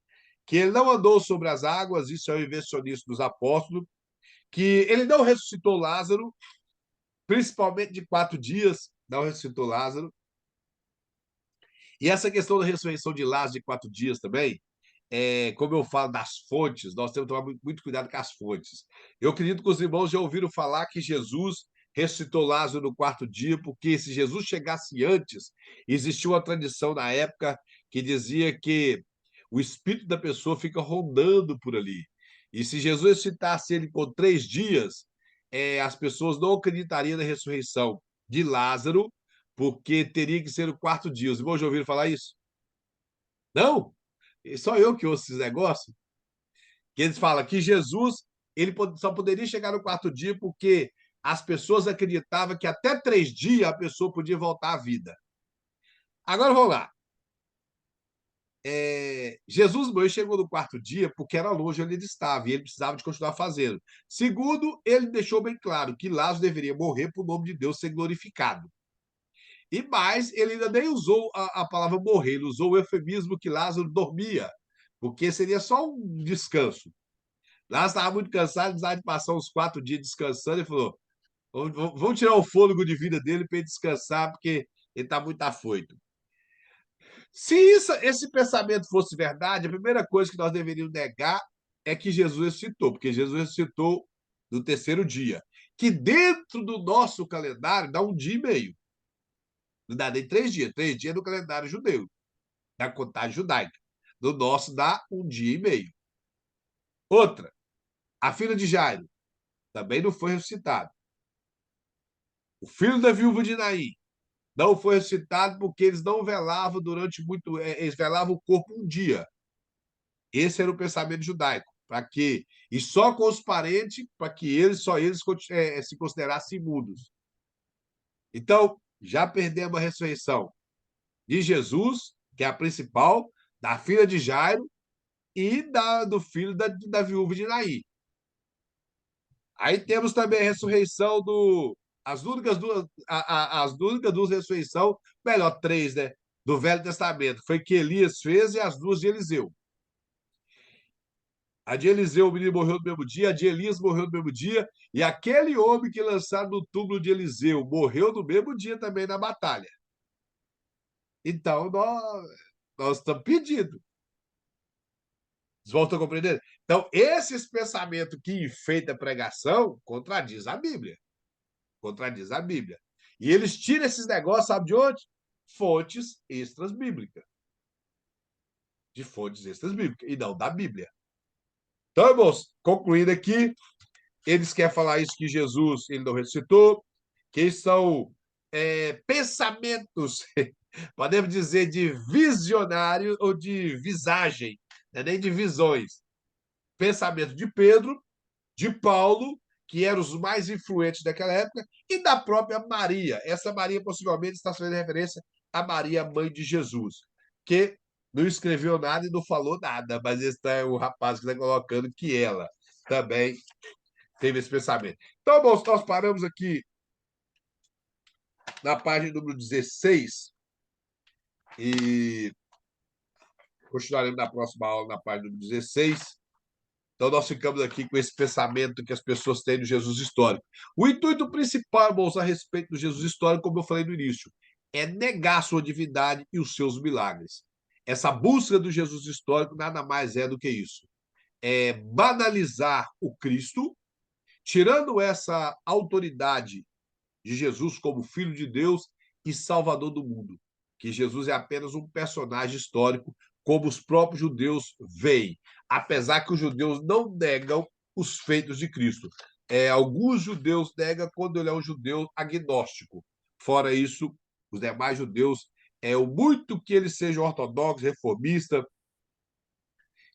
Speaker 1: que ele não andou sobre as águas, isso é o invencionismo dos apóstolos, que ele não ressuscitou Lázaro, principalmente de 4 dias, não ressuscitou Lázaro. E essa questão da ressurreição de Lázaro de 4 dias também, como eu falo das fontes, nós temos que tomar muito cuidado com as fontes. Eu acredito que os irmãos já ouviram falar que Jesus ressuscitou Lázaro no 4 dia, porque se Jesus chegasse antes, existia uma tradição na época que dizia que o espírito da pessoa fica rondando por ali. E se Jesus ressuscitasse ele com 3 dias, as pessoas não acreditariam na ressurreição de Lázaro, porque teria que ser o 4 dia. Os irmãos já ouviram falar isso? Não? Só eu que ouço esses negócios? Que eles falam que Jesus ele só poderia chegar no 4 dia porque as pessoas acreditavam que até 3 dias a pessoa podia voltar à vida. Agora vamos lá. Jesus morreu, chegou no 4 dia porque era longe onde ele estava e ele precisava de continuar fazendo. Segundo, ele deixou bem claro que Lázaro deveria morrer para o nome de Deus ser glorificado. E mais, ele ainda nem usou a palavra morrer, ele usou o eufemismo que Lázaro dormia, porque seria só um descanso. Lázaro estava muito cansado, precisava de passar uns 4 dias descansando, e falou: vamos tirar o fôlego de vida dele para ele descansar, porque ele está muito afoito. Se esse pensamento fosse verdade, a primeira coisa que nós deveríamos negar é que Jesus ressuscitou, porque Jesus ressuscitou no 3º dia, que dentro do nosso calendário dá 1 dia e meio. Não dá nem 3 dias. 3 dias no calendário judeu, da contagem judaica. No nosso dá 1 dia e meio. Outra, a filha de Jairo também não foi ressuscitado. O filho da viúva de Naim não foi ressuscitado porque eles não velavam durante muito. Eles velavam o corpo 1 dia. Esse era o pensamento judaico. Para que e só com os parentes, para que só eles se considerassem imundos. Então, já perdemos a ressurreição de Jesus, que é a principal, da filha de Jairo e do filho da viúva de Naim. Aí temos também a ressurreição as únicas duas ressurreições, melhor, 3, né? Do Velho Testamento. Foi que Elias fez e as duas de Eliseu. A de Eliseu, o menino morreu no mesmo dia, a de Elias morreu no mesmo dia, e aquele homem que lançaram no túmulo de Eliseu morreu no mesmo dia também na batalha. Então, nós estamos pedindo. Vocês voltam a compreender? Então, esses pensamentos que enfeitam a pregação contradiz a Bíblia. Contradiz a Bíblia. E eles tiram esses negócios, sabe de onde? Fontes extras bíblicas. De fontes extras bíblicas, e não da Bíblia. Então, irmãos, concluindo aqui, eles querem falar isso que Jesus ele não ressuscitou, que são pensamentos, podemos dizer, de visionário ou de visagem, não é nem de visões. Pensamento de Pedro, de Paulo, que eram os mais influentes daquela época, e da própria Maria. Essa Maria possivelmente está fazendo referência a Maria, mãe de Jesus, que não escreveu nada e não falou nada, mas esse é o rapaz que está colocando que ela também teve esse pensamento. Então, bom, nós paramos aqui na página número 16 e continuaremos na próxima aula na página número 16. Então, nós ficamos aqui com esse pensamento que as pessoas têm do Jesus histórico. O intuito principal, irmãos, a respeito do Jesus histórico, como eu falei no início, é negar sua divindade e os seus milagres. Essa busca do Jesus histórico nada mais é do que isso. É banalizar o Cristo, tirando essa autoridade de Jesus como Filho de Deus e Salvador do mundo. Que Jesus é apenas um personagem histórico, como os próprios judeus veem, apesar que os judeus não negam os feitos de Cristo. Alguns judeus negam quando ele é um judeu agnóstico. Fora isso, os demais judeus, o muito que eles sejam ortodoxos, reformistas,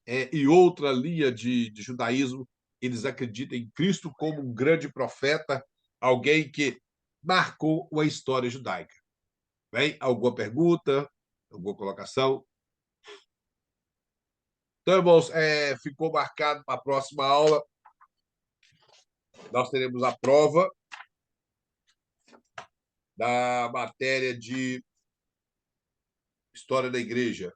Speaker 1: e outra linha de judaísmo, eles acreditam em Cristo como um grande profeta, alguém que marcou a história judaica. Bem, alguma pergunta? Alguma colocação? Então, irmãos, ficou marcado para a próxima aula. Nós teremos a prova da matéria de História da Igreja.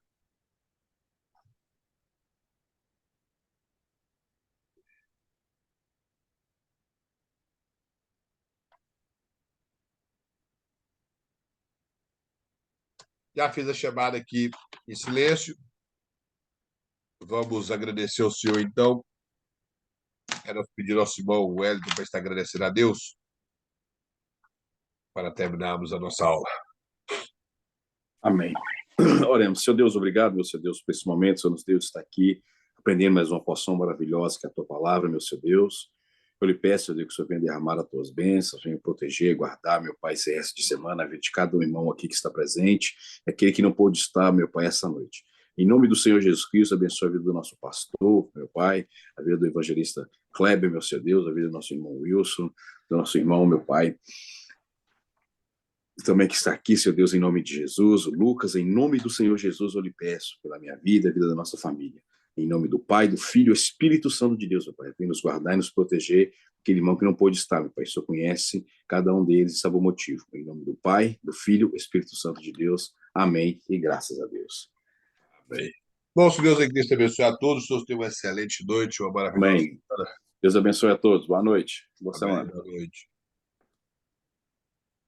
Speaker 1: Já fiz a chamada aqui em silêncio. Vamos agradecer ao senhor, então. Quero pedir ao Simão Wellington para estar agradecendo a Deus para terminarmos a nossa aula.
Speaker 3: Amém. Oremos. Senhor Deus, obrigado, meu Senhor Deus, por esse momento. Senhor Deus está aqui, aprendendo mais uma porção maravilhosa que é a tua palavra, meu Senhor Deus. Eu lhe peço, Senhor Deus, que o Senhor venha derramar as tuas bênçãos, venha proteger, guardar, meu Pai, esse resto de semana, a vida de cada um irmão aqui que está presente, aquele que não pôde estar, meu Pai, essa noite. Em nome do Senhor Jesus Cristo, abençoe a vida do nosso pastor, meu Pai, a vida do evangelista Kleber, meu Senhor Deus, a vida do nosso irmão Wilson, do nosso irmão, meu Pai, também que está aqui, Senhor Deus, em nome de Jesus. O Lucas, em nome do Senhor Jesus, eu lhe peço pela minha vida, a vida da nossa família. Em nome do Pai, do Filho e do Espírito Santo de Deus, meu Pai. Vem nos guardar e nos proteger. Aquele irmão que não pôde estar, meu Pai. O Senhor conhece cada um deles e sabe o motivo. Em nome do Pai, do Filho e Espírito Santo de Deus. Amém. E graças a Deus.
Speaker 1: Amém. Bom, se Deus em Cristo abençoe a todos. Todos tenham uma excelente noite, uma maravilhosa.
Speaker 3: Amém. Deus abençoe a todos. Boa noite. Boa
Speaker 1: Amém.
Speaker 3: semana.
Speaker 1: Boa noite.